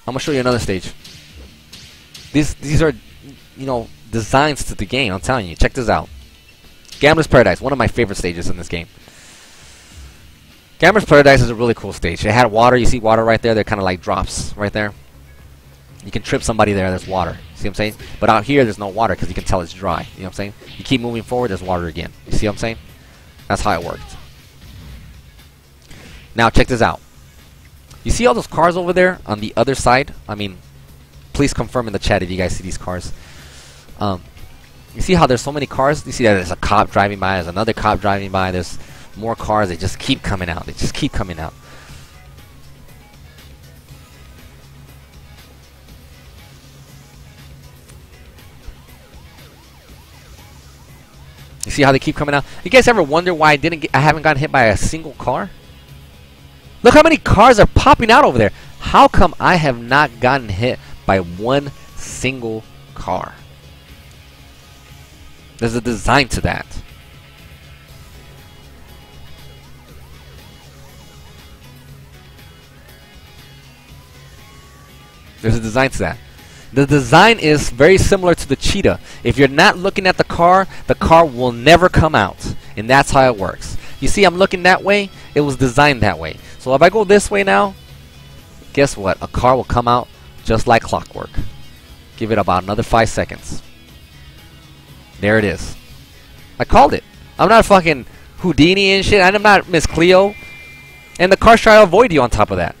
I'm gonna show you another stage. These are, you know, designs to the game. I'm telling you. Check this out. Gambler's Paradise, one of my favorite stages in this game. Gambler's Paradise is a really cool stage. It had water. You see water right there? They're kind of like drops right there. You can trip somebody there. There's water. See what I'm saying? But out here, there's no water because you can tell it's dry. You know what I'm saying? You keep moving forward, there's water again. You see what I'm saying? That's how it worked. Now check this out. You see all those cars over there on the other side? I mean, please confirm in the chat if you guys see these cars. You see how there's so many cars? You see that there's a cop driving by, there's another cop driving by, there's more cars. They just keep coming out. They just keep coming out. You see how they keep coming out? You guys ever wonder why I haven't gotten hit by a single car? Look how many cars are popping out over there. How come I have not gotten hit by one single car? There's a design to that. There's a design to that. The design is very similar to the cheetah. If you're not looking at the car will never come out. And that's how it works. You see, I'm looking that way. It was designed that way. So if I go this way now, guess what? A car will come out just like clockwork. Give it about another 5 seconds. There it is. I called it. I'm not fucking Houdini and shit. I'm not Miss Cleo. And the cars try to avoid you on top of that.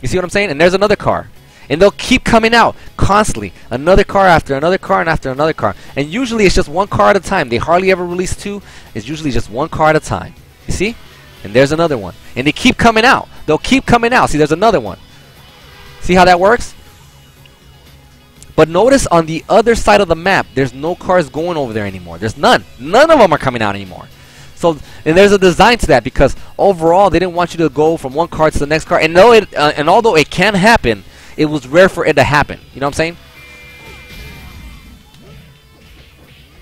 You see what I'm saying? And there's another car. And they'll keep coming out constantly. Another car after another car and after another car. And usually it's just one car at a time. They hardly ever release 2. It's usually just one car at a time. You see? And there's another one. And they keep coming out. they'll keep coming out. See, there's another one. See how that works? But notice on the other side of the map, there's no cars going over there anymore. There's none. None of them are coming out anymore. So, and there's a design to that because overall, they didn't want you to go from one car to the next car. And although it can happen, it was rare for it to happen. You know what I'm saying?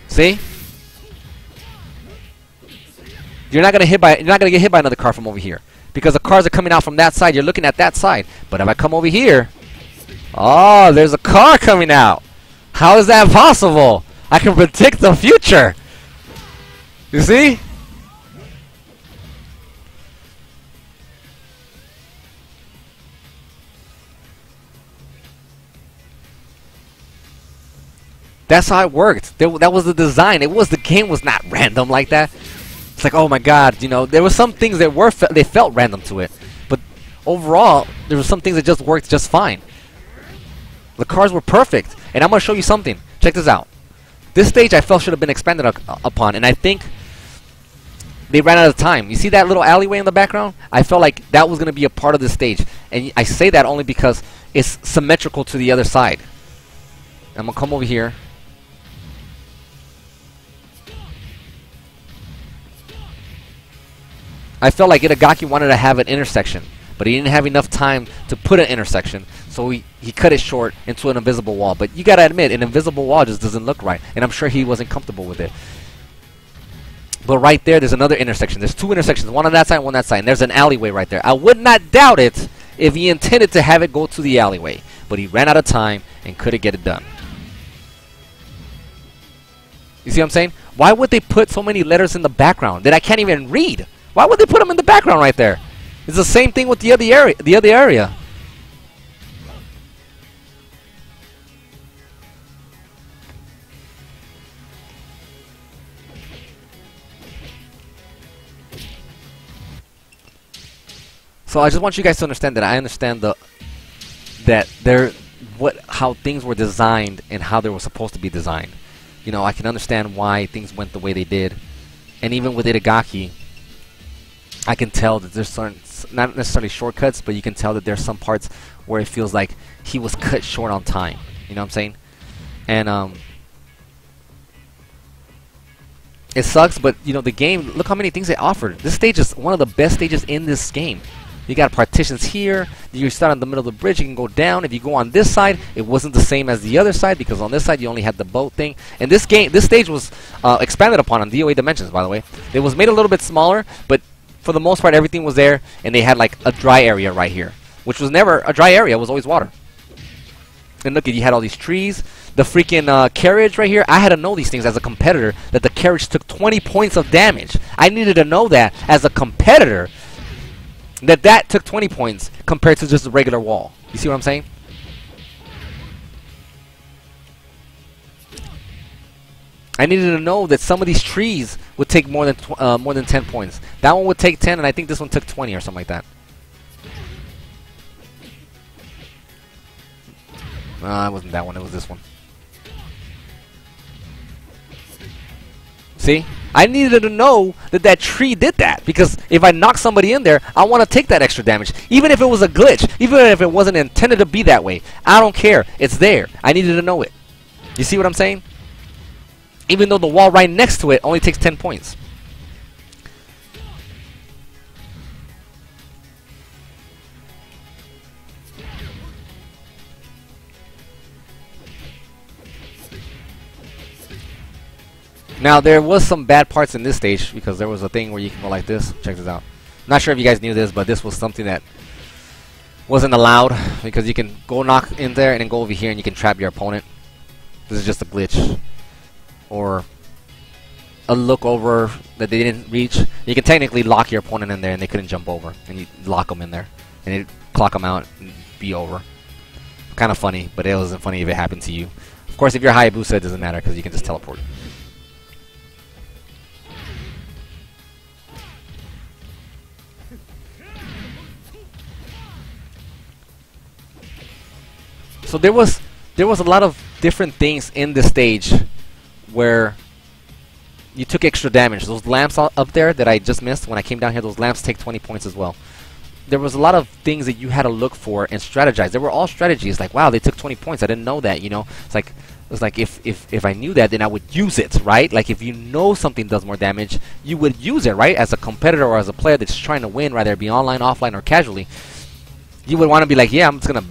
See? You're not gonna get hit by another car from over here because the cars are coming out from that side. You're looking at that side. But if I come over here, oh, there's a car coming out. How is that possible? I can predict the future. You see? That's how it worked. That was the design. The game was not random like that. It's like, oh my god, you know, there were some things that they felt random to it, but overall, there were some things that just worked just fine. The cars were perfect, and I'm gonna show you something. Check this out. This stage I felt should have been expanded upon, and I think they ran out of time. You see that little alleyway in the background? I felt like that was gonna be a part of this stage, and I say that only because it's symmetrical to the other side. I'm gonna come over here. I felt like Irigaki wanted to have an intersection, but he didn't have enough time to put an intersection, so he cut it short into an invisible wall. But you gotta admit, an invisible wall just doesn't look right, and I'm sure he wasn't comfortable with it. But right there's another intersection. There's two intersections, one on that side, one on that side, and there's an alleyway right there. I would not doubt it if he intended to have it go to the alleyway, but he ran out of time and couldn't get it done. You see what I'm saying? Why would they put so many letters in the background that I can't even read? Why would they put them in the background right there? It's the same thing with the other area. So I just want you guys to understand that I understand how things were designed and how they were supposed to be designed. You know, I can understand why things went the way they did, and even with Irigaki, I can tell that there's certain, not necessarily shortcuts, but you can tell that there's some parts where it feels like he was cut short on time. You know what I'm saying? And it sucks, but you know, the game, look how many things it offered. This stage is one of the best stages in this game. You got partitions here. You start in the middle of the bridge. You can go down. If you go on this side, it wasn't the same as the other side because on this side you only had the boat thing. And this stage was expanded upon on Doa Dimensions, by the way. It was made a little bit smaller, but for the most part, everything was there, and they had like a dry area right here, which was never a dry area. It was always water. And look, you had all these trees. The freaking carriage right here. I had to know these things as a competitor, that the carriage took 20 points of damage. I needed to know that as a competitor, that took 20 points compared to just a regular wall. You see what I'm saying? I needed to know that some of these trees would take more than 10 points. That one would take 10, and I think this one took 20 or something like that. It wasn't that one. It was this one. See? I needed to know that tree did that, because if I knock somebody in there, I want to take that extra damage. Even if it was a glitch, even if it wasn't intended to be that way, I don't care. It's there. I needed to know it. You see what I'm saying? Even though the wall right next to it only takes 10 points. Now, there was some bad parts in this stage, because there was a thing where you can go like this. Check this out. Not sure if you guys knew this, but this was something that wasn't allowed, because you can go knock in there and then go over here and you can trap your opponent. This is just a glitch. Or a look over that they didn't reach. You can technically lock your opponent in there and they couldn't jump over, and you lock them in there and you clock them out and be over. Kind of funny, but it wasn't funny if it happened to you. Of course, if you're Hayabusa, it doesn't matter because you can just teleport. So there was a lot of different things in the stage where you took extra damage. Those lamps up there that I just missed when I came down here, those lamps take 20 points as well. there was a lot of things that you had to look for and strategize. They were all strategies. Like, wow, they took 20 points. I didn't know that. You know, it's like if I knew that, then I would use it, right? Like if you know something does more damage, you would use it, right? As a competitor or as a player that's trying to win, whether it be online, offline, or casually, you would want to be like, yeah, I'm just gonna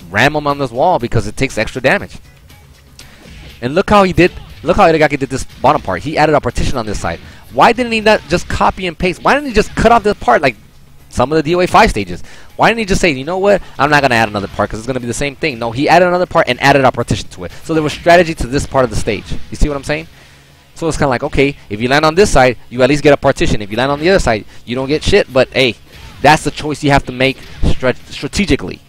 ram him on this wall because it takes extra damage. And look how he did. Look how Irigaki did this bottom part. He added a partition on this side. Why didn't he not just copy and paste? Why didn't he just cut off this part like some of the DOA 5 stages? Why didn't he just say, you know what, I'm not going to add another part because it's going to be the same thing? No, he added another part and added a partition to it. So there was strategy to this part of the stage. You see what I'm saying? So it's kind of like, okay, if you land on this side, you at least get a partition. If you land on the other side, you don't get shit. But hey, that's the choice you have to make strategically.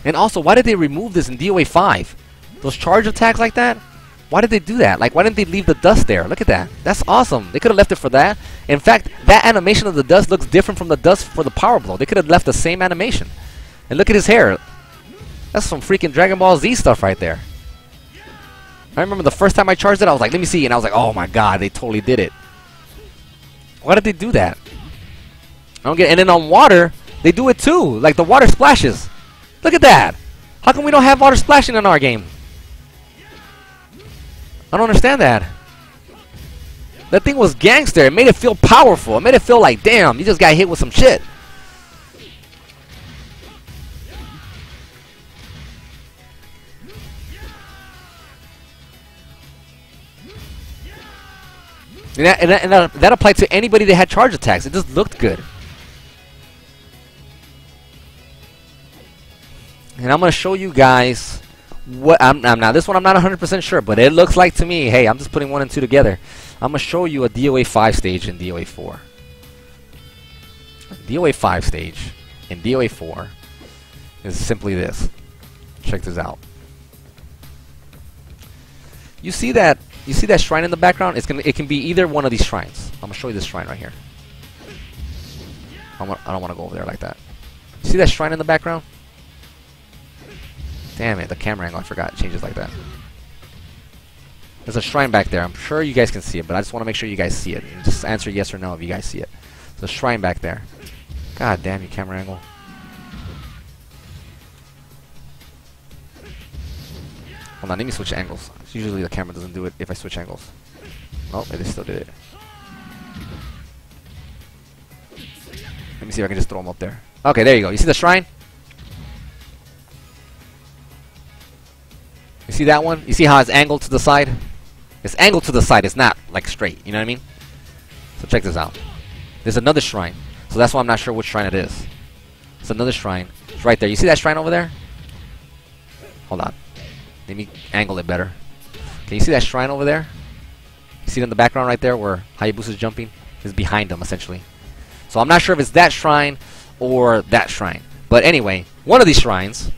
And also, why did they remove this in DOA 5? Those charge attacks like that? Why did they do that? Like, why didn't they leave the dust there? Look at that. That's awesome. They could have left it for that. In fact, that animation of the dust looks different from the dust for the power blow. They could have left the same animation. And look at his hair. That's some freaking Dragon Ball Z stuff right there. I remember the first time I charged it, I was like, let me see. And I was like, oh my god, they totally did it. Why did they do that? I don't get it. And then on water, they do it too. Like, the water splashes. Look at that. How come we don't have water splashing in our game? I don't understand that. That thing was gangster. It made it feel powerful. It made it feel like, damn, you just got hit with some shit. And that applied to anybody that had charge attacks. It just looked good. And I'm going to show you guys what I'm now. This one I'm not 100% sure, but it looks like to me. Hey, I'm just putting 1 and 2 together. I'm gonna show you a DOA 5 stage in DOA 4. DOA 5 stage in DOA 4 is simply this. Check this out. You see that? You see that shrine in the background? It can be either one of these shrines. I'm gonna show you this shrine right here. I don't want to go over there like that. See that shrine in the background? Damn it, the camera angle, I forgot. It changes like that. There's a shrine back there. I'm sure you guys can see it, but I just want to make sure you guys see it. And just answer yes or no if you guys see it. There's a shrine back there. God damn you, camera angle. Hold on, let me switch angles. Usually the camera doesn't do it if I switch angles. Oh, it still did it. Let me see if I can just throw them up there. Okay, there you go. You see the shrine? You see that one? You see how it's angled to the side? It's angled to the side. It's not like straight. You know what I mean? So check this out. There's another shrine. So that's why I'm not sure which shrine it is. It's another shrine. It's right there. You see that shrine over there? Hold on. Let me angle it better. Can you see that shrine over there? You see it in the background right there where Hayabusa's jumping? It's behind him, essentially. So I'm not sure if it's that shrine or that shrine. But anyway, one of these shrines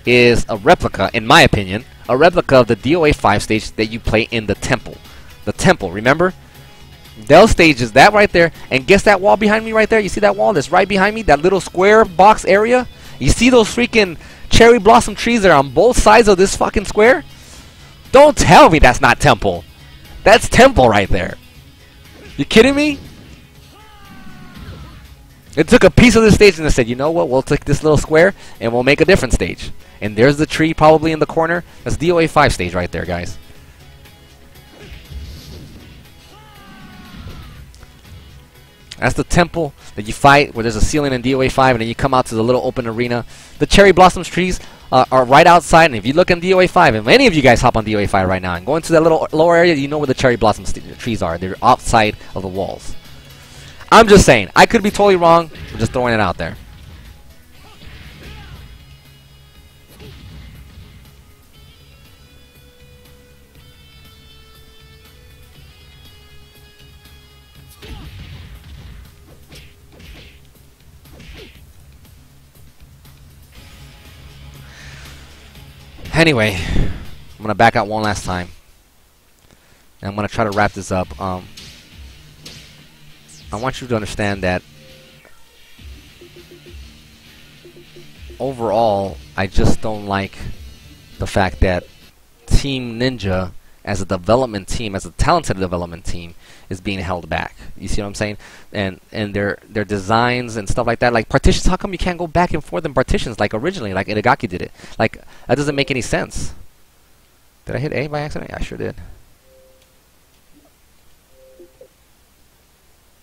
is a replica, in my opinion, a replica of the DOA 5 stage that you play in the temple. The temple, remember? Those stages, that right there, and guess that wall behind me right there? You see that wall that's right behind me? That little square box area? You see those freaking cherry blossom trees that are on both sides of this fucking square? Don't tell me that's not temple. That's temple right there. You kidding me? It took a piece of the stage and they said, you know what, we'll take this little square and we'll make a different stage. And there's the tree probably in the corner. That's DOA 5 stage right there, guys. That's the temple that you fight where there's a ceiling in DOA 5 and then you come out to the little open arena. The cherry blossoms trees are right outside, and if you look in DOA 5, and any of you guys hop on DOA 5 right now and go into that little lower area, you know where the cherry blossom trees are. They're outside of the walls. I'm just saying. I could be totally wrong. I'm just throwing it out there. Anyway, I'm going to back out one last time. And I'm going to try to wrap this up. I want you to understand that overall, I just don't like the fact that Team Ninja as a development team, as a talented development team, is being held back. You see what I'm saying? And their designs and stuff like that, like partitions. How come you can't go back and forth in partitions like originally, like Irigaki did it? Like, that doesn't make any sense. Did I hit A by accident? Yeah, I sure did.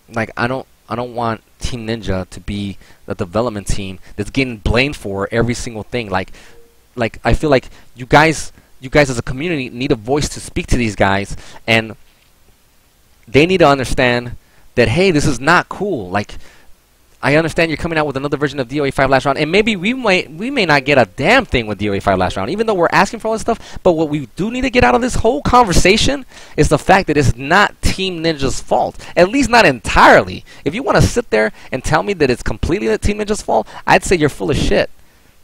Like, I don't want Team Ninja to be the development team that's getting blamed for every single thing. Like I feel like you guys as a community need a voice to speak to these guys, and they need to understand that, hey, this is not cool. Like, I understand you're coming out with another version of DOA 5 last round, and maybe we may not get a damn thing with DOA 5 last round, even though we're asking for all this stuff. But what we do need to get out of this whole conversation is the fact that it's not Team Ninja's fault. At least not entirely. If you want to sit there and tell me that it's completely Team Ninja's fault, I'd say you're full of shit.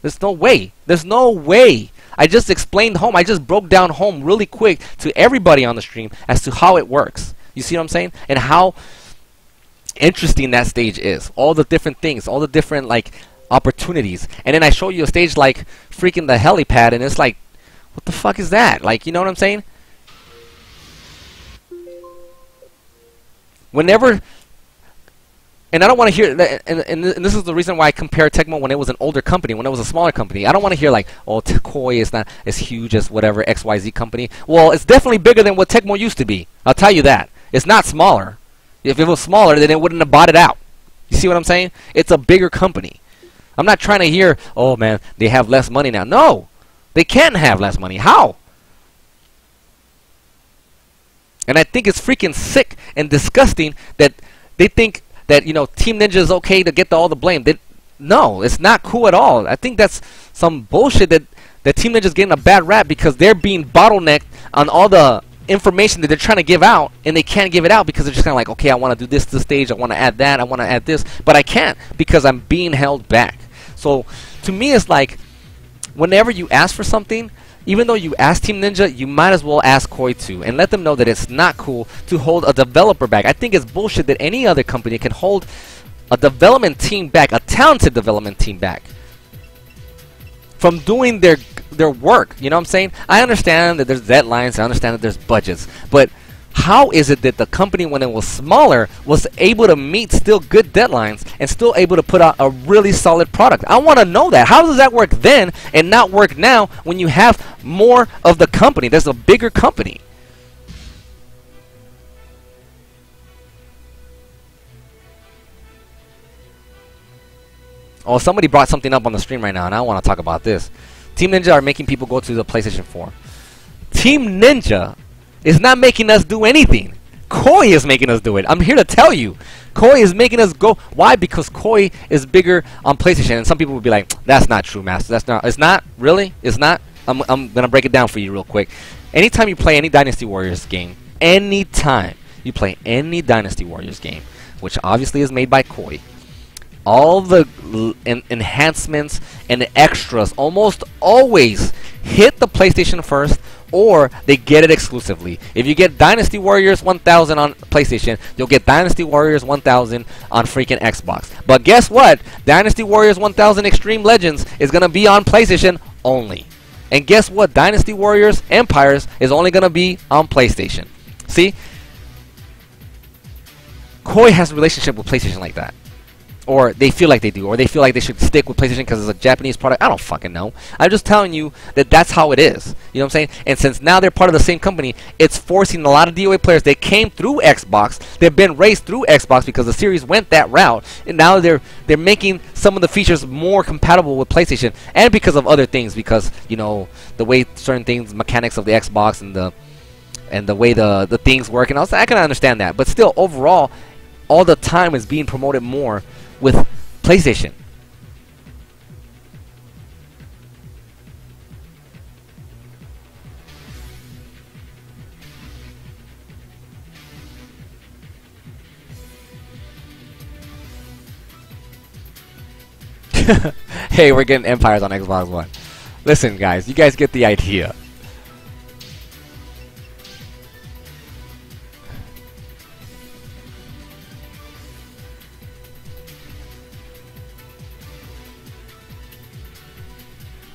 There's no way. There's no way. I just explained home. I just broke down home really quick to everybody on the stream as to how it works. You see what I'm saying? And how interesting that stage is. All the different things, all the different like opportunities. And then I show you a stage like freaking the helipad, and it's like, what the fuck is that? Like, you know what I'm saying? Whenever, and I don't want to hear that, and this is the reason why I compare Tecmo when it was an older company, when it was a smaller company. I don't want to hear like, oh, Koei is not as huge as whatever XYZ company. Well, it's definitely bigger than what Tecmo used to be. I'll tell you that. It's not smaller. If it was smaller, then it wouldn't have bought it out. You see what I'm saying? It's a bigger company. I'm not trying to hear, oh man, they have less money now. No, they can't have less money. How? And I think it's freaking sick and disgusting that they think that, you know, Team Ninja is okay to get all the blame. No, it's not cool at all. I think that's some bullshit that Team Ninja is getting a bad rap because they're being bottlenecked on all the information that they're trying to give out, and they can't give it out because they're just kind of like, okay, I want to do this stage, I want to add that, I want to add this, but I can't because I'm being held back. So to me, it's like, whenever you ask for something, even though you ask Team Ninja, you might as well ask Koei too, and let them know that it's not cool to hold a developer back. I think it's bullshit that any other company can hold a development team back, a talented development team back, from doing their work. You know what I'm saying? I understand that there's deadlines, I understand that there's budgets, but how is it that the company, when it was smaller, was able to meet still good deadlines and still able to put out a really solid product? I want to know that. How does that work then and not work now when you have more of the company? There's a bigger company. Oh, somebody brought something up on the stream right now, and I want to talk about this. Team Ninja are making people go to the PlayStation 4. Team Ninja is not making us do anything. Koei is making us do it. I'm here to tell you. Koei is making us go. Why? Because Koei is bigger on PlayStation. And some people will be like, that's not true, Master. That's not. It's not? Really? It's not? I'm going to break it down for you real quick. Anytime you play any Dynasty Warriors game, anytime you play any Dynasty Warriors game, which obviously is made by Koei, all the enhancements and the extras almost always hit the PlayStation first, or they get it exclusively. If you get Dynasty Warriors 1000 on PlayStation, you'll get Dynasty Warriors 1000 on freaking Xbox. But guess what? Dynasty Warriors 1000 Extreme Legends is going to be on PlayStation only. And guess what? Dynasty Warriors Empires is only going to be on PlayStation. See? Koei has a relationship with PlayStation like that. Or they feel like they do, or they feel like they should stick with PlayStation because it's a Japanese product. I don't fucking know. I'm just telling you that that's how it is. You know what I'm saying? And since now they're part of the same company, it's forcing a lot of DOA players. They came through Xbox. They've been raised through Xbox because the series went that route, and now they're making some of the features more compatible with PlayStation, and because of other things, because you know the way certain things, mechanics of the Xbox, and the way the things work. And I can understand that, but still, overall, all the time is being promoted more with PlayStation. Hey, we're getting Empires on Xbox One. Listen, guys, you guys get the idea.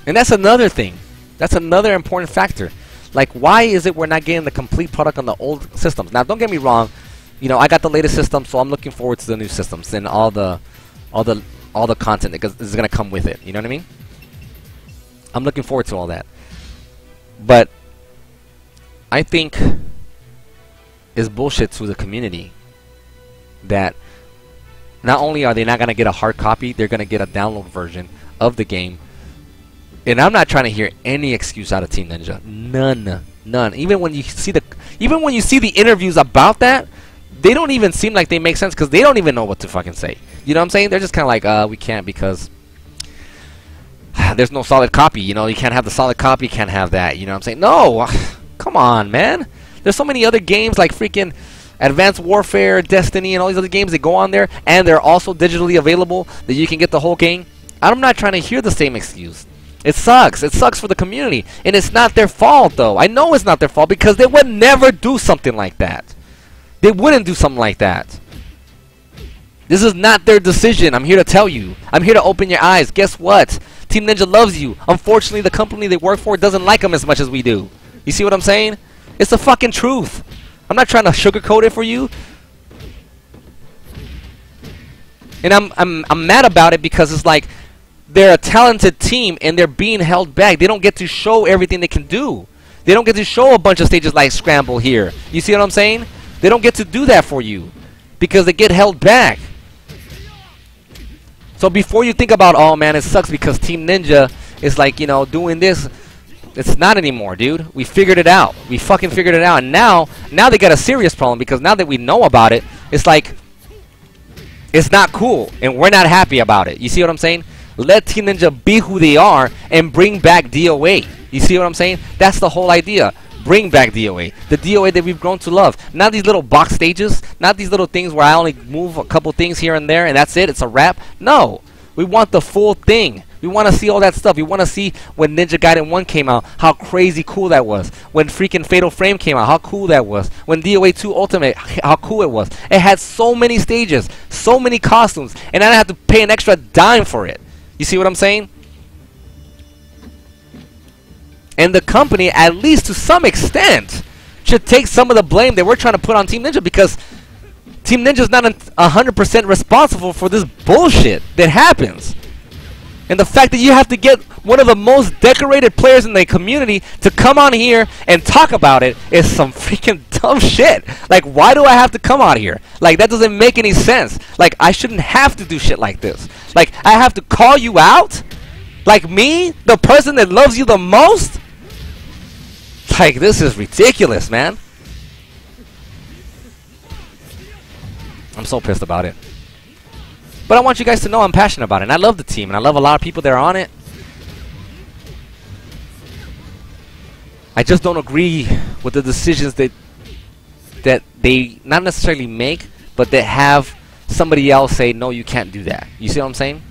And that's another thing. That's another important factor. Like, why is it we're not getting the complete product on the old systems? Now, don't get me wrong. You know, I got the latest system, so I'm looking forward to the new systems and all the content that is gonna come with it. You know what I mean? I'm looking forward to all that. But I think it's bullshit to the community that not only are they not gonna get a hard copy, they're gonna get a download version of the game. And I'm not trying to hear any excuse out of Team Ninja. None. Even when you see the interviews about that, they don't even seem like they make sense because they don't even know what to fucking say. You know what I'm saying? They're just kind of like, we can't because there's no solid copy. You know, you can't have the solid copy, you can't have that. You know what I'm saying? No, come on, man. There's so many other games like freaking Advanced Warfare, Destiny, and all these other games that go on there, and they're also digitally available that you can get the whole game. I'm not trying to hear the same excuse. It sucks. It sucks for the community, and it's not their fault, though. I know it's not their fault because they would never do something like that. They wouldn't do something like that. This is not their decision. I'm here to tell you. I'm here to open your eyes. Guess what? Team Ninja loves you. Unfortunately, the company they work for doesn't like them as much as we do. You see what I'm saying? It's the fucking truth. I'm not trying to sugarcoat it for you. And I'm mad about it because it's like they're a talented team and they're being held back. They don't get to show everything they can do. They don't get to show a bunch of stages like Scramble here. You see what I'm saying? They don't get to do that for you because they get held back. So before you think about, oh man, it sucks because Team Ninja is like, you know, doing this, it's not anymore, dude. We figured it out. We fucking figured it out. And now they got a serious problem because now that we know about it, it's like, it's not cool and we're not happy about it. You see what I'm saying? Let Team Ninja be who they are and bring back DOA. You see what I'm saying? That's the whole idea. Bring back DOA. The DOA that we've grown to love. Not these little box stages. Not these little things where I only move a couple things here and there and that's it. It's a wrap. No. We want the full thing. We want to see all that stuff. We want to see when Ninja Gaiden 1 came out, how crazy cool that was. When freaking Fatal Frame came out, how cool that was. When DOA 2 Ultimate, how cool it was. It had so many stages, so many costumes, and I didn't have to pay an extra dime for it. You see what I'm saying? And the company, at least to some extent, should take some of the blame that we're trying to put on Team Ninja because Team Ninja is not 100% responsible for this bullshit that happens. And the fact that you have to get one of the most decorated players in the community to come on here and talk about it is some freaking dumb shit. Like, why do I have to come out here? Like, that doesn't make any sense. Like, I shouldn't have to do shit like this. Like, I have to call you out? Like me? The person that loves you the most? Like, this is ridiculous, man. I'm so pissed about it. But I want you guys to know I'm passionate about it. And I love the team. And I love a lot of people that are on it. I just don't agree with the decisions that they not necessarily make, but that have somebody else say, no, you can't do that. You see what I'm saying?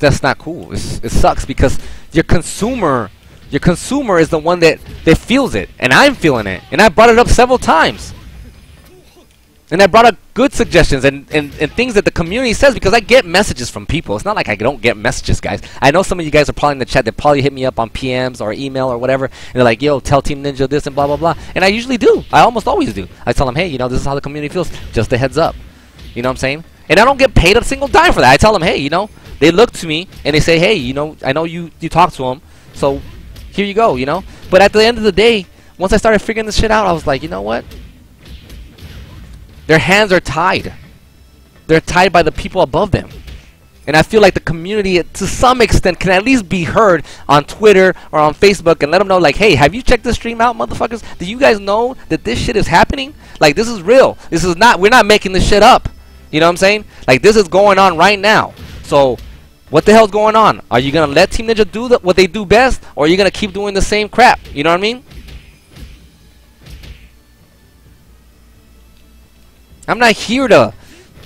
That's not cool. It sucks because your consumer is the one that feels it, and I'm feeling it, and I brought it up several times, and I brought up good suggestions and things that the community says because I get messages from people. It's not like I don't get messages, guys. I know some of you guys are probably in the chat that probably hit me up on PMs or email or whatever, and they're like, yo, tell Team Ninja this and blah blah blah, and I usually do. I almost always do. I tell them, hey, you know, this is how the community feels. Just a heads up. You know what I'm saying? And I don't get paid a single dime for that. I tell them, hey, you know. They look to me and they say, hey, you know, I know you talk to them, so here you go, you know. But at the end of the day, once I started figuring this shit out, I was like, you know what? Their hands are tied. They're tied by the people above them. And I feel like the community, to some extent, can at least be heard on Twitter or on Facebook and let them know, like, hey, have you checked this stream out, motherfuckers? Do you guys know that this shit is happening? Like, this is real. This is not, we're not making this shit up. You know what I'm saying? Like, this is going on right now. So, what the hell's going on? Are you going to let Team Ninja do what they do best? Or are you going to keep doing the same crap? You know what I mean? I'm not here to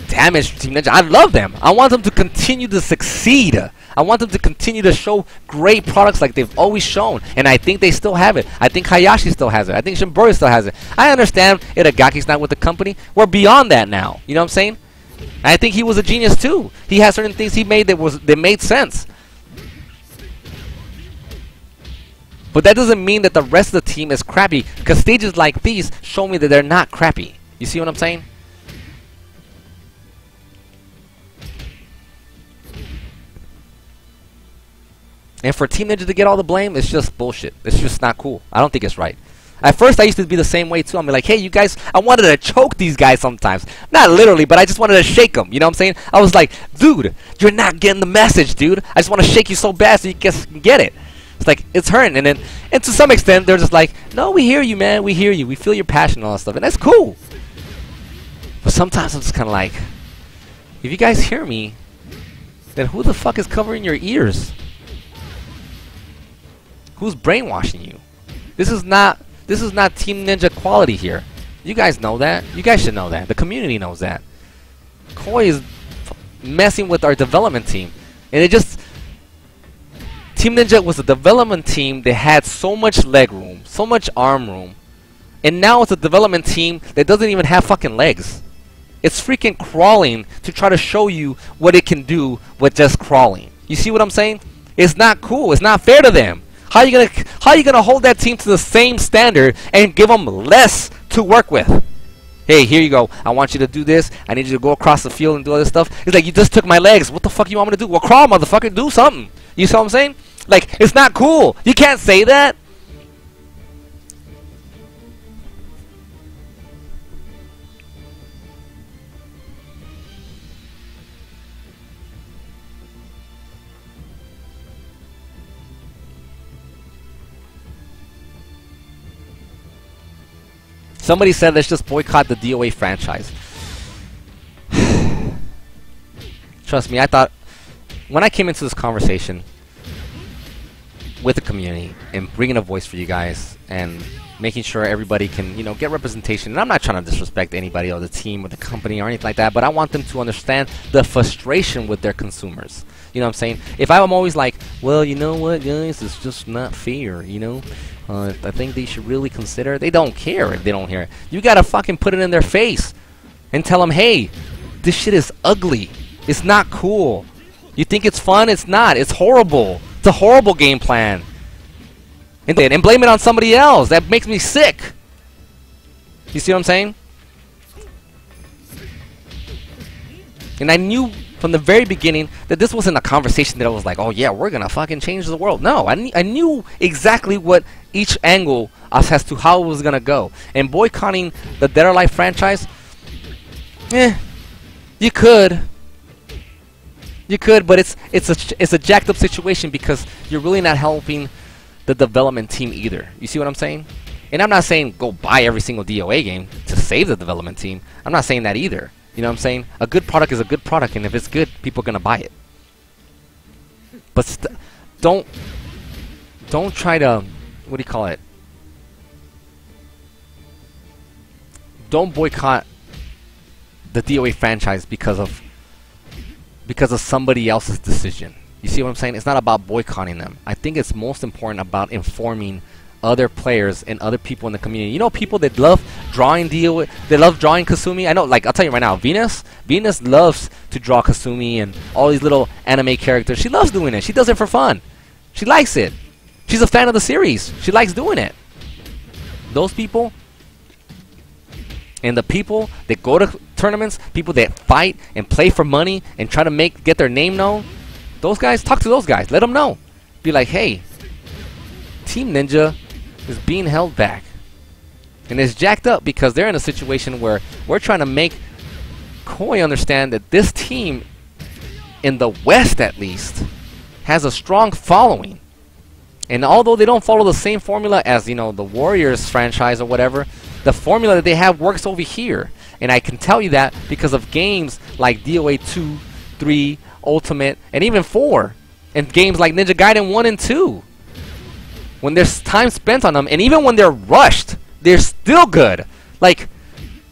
damage Team Ninja. I love them. I want them to continue to succeed. I want them to continue to show great products like they've always shown. And I think they still have it. I think Hayashi still has it. I think Shimbori still has it. I understand Irigaki's not with the company. We're beyond that now. You know what I'm saying? And I think he was a genius too. He has certain things he made that made sense. But that doesn't mean that the rest of the team is crappy. Because stages like these show me that they're not crappy. You see what I'm saying? And for Team Ninja to get all the blame, it's just bullshit. It's just not cool. I don't think it's right. At first, I used to be the same way too. I'm like, hey, you guys, I wanted to choke these guys sometimes. Not literally, but I just wanted to shake them. You know what I'm saying? I was like, dude, you're not getting the message, dude. I just want to shake you so bad so you can get it. It's like, it's hurting. And to some extent, they're just like, no, we hear you, man. We hear you. We feel your passion and all that stuff. And that's cool. But sometimes I'm just kind of like, if you guys hear me, then who the fuck is covering your ears? Who's brainwashing you? This is not Team Ninja quality here. You guys know that. You guys should know that. The community knows that. Koei is messing with our development team. And it just... Team Ninja was a development team that had so much leg room, so much arm room. And now it's a development team that doesn't even have fucking legs. It's freaking crawling to try to show you what it can do with just crawling. You see what I'm saying? It's not cool. It's not fair to them. How are you gonna hold that team to the same standard and give them less to work with? Hey, here you go. I want you to do this. I need you to go across the field and do all this stuff. It's like, you just took my legs. What the fuck you want me to do? Well, crawl, motherfucker. Do something. You see what I'm saying? Like, it's not cool. You can't say that. Somebody said let's just boycott the DOA franchise. Trust me, I thought when I came into this conversation with the community and bringing a voice for you guys and making sure everybody can, you know, get representation. And I'm not trying to disrespect anybody or the team or the company or anything like that, but I want them to understand the frustration with their consumers. You know what I'm saying? If I'm always like, well, you know what, guys, it's just not fair, you know? I think they should really consider. They don't care if they don't hear it. You gotta fucking put it in their face and tell them, hey, this shit is ugly. It's not cool. You think it's fun? It's not. It's horrible. It's a horrible game plan. And blame it on somebody else. That makes me sick. You see what I'm saying? And I knew from the very beginning that this wasn't a conversation that I was like, oh yeah, we're gonna fucking change the world. No, I knew exactly what each angle as to how it was gonna go. And boycotting the Dead or Alive franchise, you could, but it's a jacked up situation because you're really not helping the development team either. You see what I'm saying? And I'm not saying go buy every single DOA game to save the development team. I'm not saying that either. You know what I'm saying? A good product is a good product, and if it's good, people are gonna buy it. But don't try to, what do you call it? Don't boycott the DOA franchise because of somebody else's decision. You see what I'm saying? It's not about boycotting them. I think it's most important about informing other players and other people in the community. You know, people that love drawing DOA, they love drawing Kasumi. I know, like, I'll tell you right now, Venus loves to draw Kasumi and all these little anime characters. She loves doing it. She does it for fun. She likes it. She's a fan of the series. She likes doing it. Those people and the people that go to tournaments, people that fight and play for money and try to get their name known, those guys, talk to those guys. Let them know. Be like, hey, Team Ninja is being held back. And it's jacked up because they're in a situation where we're trying to make Koei understand that this team, in the West at least, has a strong following. And although they don't follow the same formula as, you know, the Warriors franchise or whatever, the formula that they have works over here. And I can tell you that because of games like DOA 2, 3, Ultimate, and even 4. And games like Ninja Gaiden 1 and 2. When there's time spent on them, and even when they're rushed, they're still good. Like,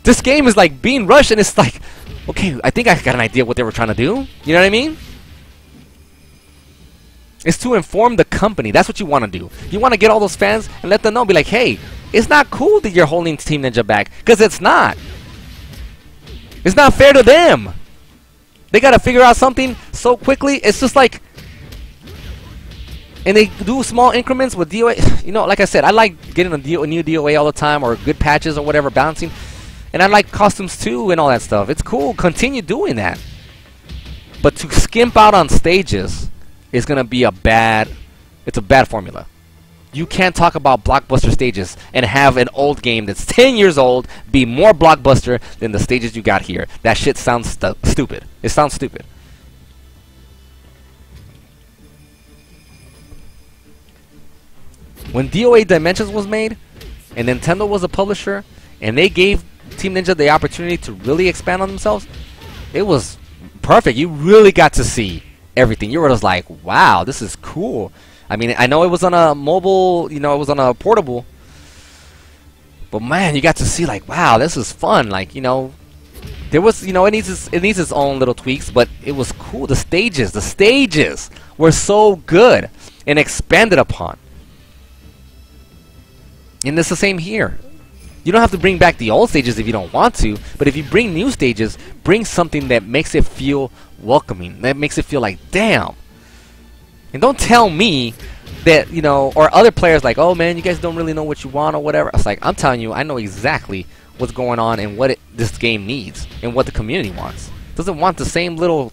this game is like being rushed, and it's like, okay, I think I got an idea what they were trying to do. You know what I mean? It's to inform the company. That's what you want to do. You want to get all those fans and let them know. Be like, hey, it's not cool that you're holding Team Ninja back. Because it's not. It's not fair to them. They got to figure out something so quickly. It's just like... And they do small increments with DOA. You know, like I said, I like getting a new DOA all the time. Or good patches or whatever, balancing. And I like costumes too and all that stuff. It's cool. Continue doing that. But to skimp out on stages... is going to be it's a bad formula. You can't talk about blockbuster stages and have an old game that's 10 years old be more blockbuster than the stages you got here. That shit sounds stupid. It sounds stupid. When Doa Dimensions was made and Nintendo was a publisher and they gave Team Ninja the opportunity to really expand on themselves, it was perfect. You really got to see everything. You were just like, wow, this is cool. I mean, I know it was on a mobile, you know, it was on a portable, but man, you got to see like, wow, this is fun. Like, you know, there was, you know, it needs its own little tweaks, but it was cool. The stages were so good and expanded upon. And it's the same here. You don't have to bring back the old stages if you don't want to, but if you bring new stages, bring something that makes it feel welcoming, that makes it feel like, damn. And don't tell me that, you know, or other players like, oh man, you guys don't really know what you want or whatever. It's like, I'm telling you, I know exactly what's going on and what this game needs and what the community wants. It doesn't want the same little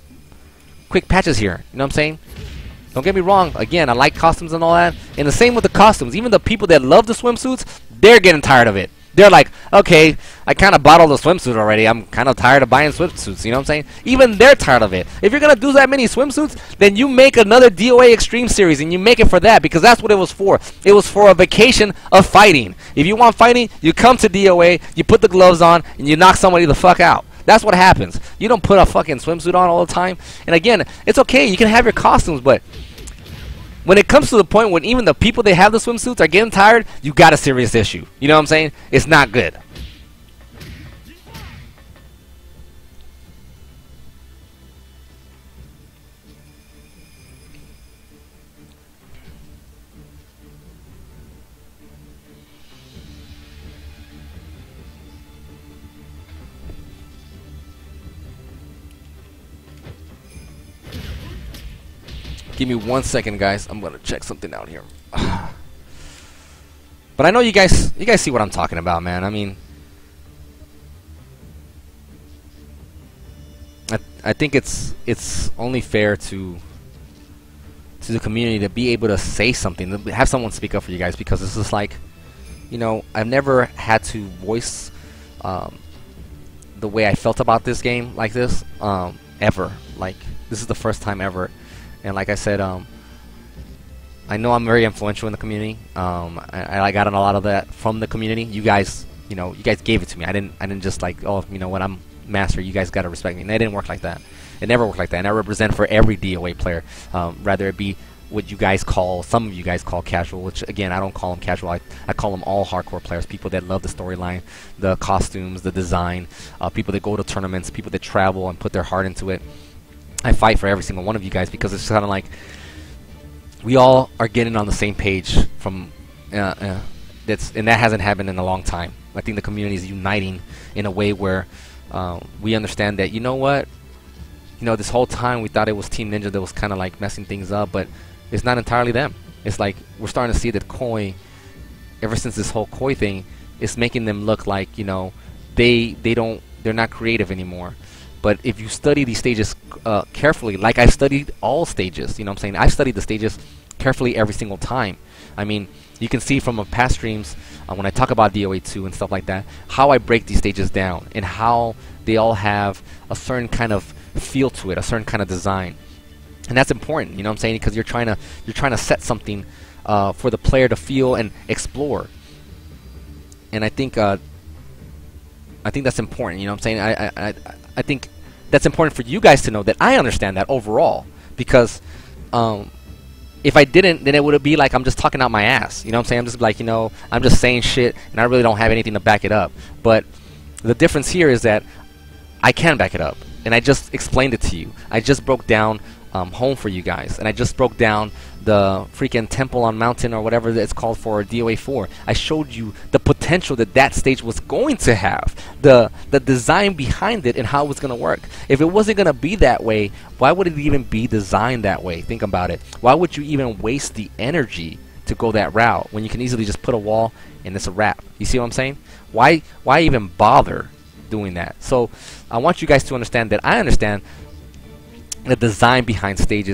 quick patches here. You know what I'm saying? Don't get me wrong. Again, I like costumes and all that. And the same with the costumes. Even the people that love the swimsuits, they're getting tired of it. They're like, okay, I kind of bought all the swimsuits already. I'm kind of tired of buying swimsuits. You know what I'm saying? Even they're tired of it. If you're going to do that many swimsuits, then you make another DOA Extreme Series, and you make it for that, because that's what it was for. It was for a vacation of fighting. If you want fighting, you come to DOA, you put the gloves on, and you knock somebody the fuck out. That's what happens. You don't put a fucking swimsuit on all the time. And again, it's okay. You can have your costumes, but... when it comes to the point when even the people that have the swimsuits are getting tired, you got a serious issue. You know what I'm saying? It's not good. Give me 1 second, guys. I'm gonna check something out here. But I know you guys see what I'm talking about, man. I mean, I think it's only fair to the community to be able to say something, to have someone speak up for you guys, because it's just like, you know, I've never had to voice the way I felt about this game like this ever. Like, this is the first time ever. And like I said, I know I'm very influential in the community. I got a lot of that from the community. You guys, you know, you guys gave it to me. I didn't just like, oh, you know what, I'm master. You guys gotta respect me. And it didn't work like that. It never worked like that. And I represent for every DOA player, rather it be what you guys call, some of you guys call casual, which again, I don't call them casual. I call them all hardcore players. People that love the storyline, the costumes, the design, people that go to tournaments, people that travel and put their heart into it. I fight for every single one of you guys, because it's kind of like we all are getting on the same page from and that hasn't happened in a long time. I think the community is uniting in a way where we understand that, you know what, you know, this whole time we thought it was Team Ninja that was kind of like messing things up, but it's not entirely them. It's like we're starting to see that Koei, ever since this whole Koei thing, is making them look like, you know, they're not creative anymore. But if you study these stages carefully, like I've studied all stages, you know what I'm saying? I've studied the stages carefully every single time. I mean, you can see from past streams, when I talk about DOA 2 and stuff like that, how I break these stages down and how they all have a certain kind of feel to it, a certain kind of design. And that's important, you know what I'm saying? Because you're trying to set something for the player to feel and explore. And I think that's important, you know what I'm saying? I think that's important for you guys to know that I understand that overall, because if I didn't, then it would be like I'm just talking out my ass. You know what I'm saying? I'm just like, you know, I'm just saying shit and I really don't have anything to back it up. But the difference here is that I can back it up, and I just explained it to you. I just broke down home for you guys, and I just broke down the freaking temple on mountain or whatever it's called for DOA 4. I showed you the potential that that stage was going to have, the design behind it, and how it was going to work. If it wasn't going to be that way, why would it even be designed that way? Think about it. Why would you even waste the energy to go that route when you can easily just put a wall and it's a wrap? You see what I'm saying? Why even bother doing that? So I want you guys to understand that I understand the design behind stages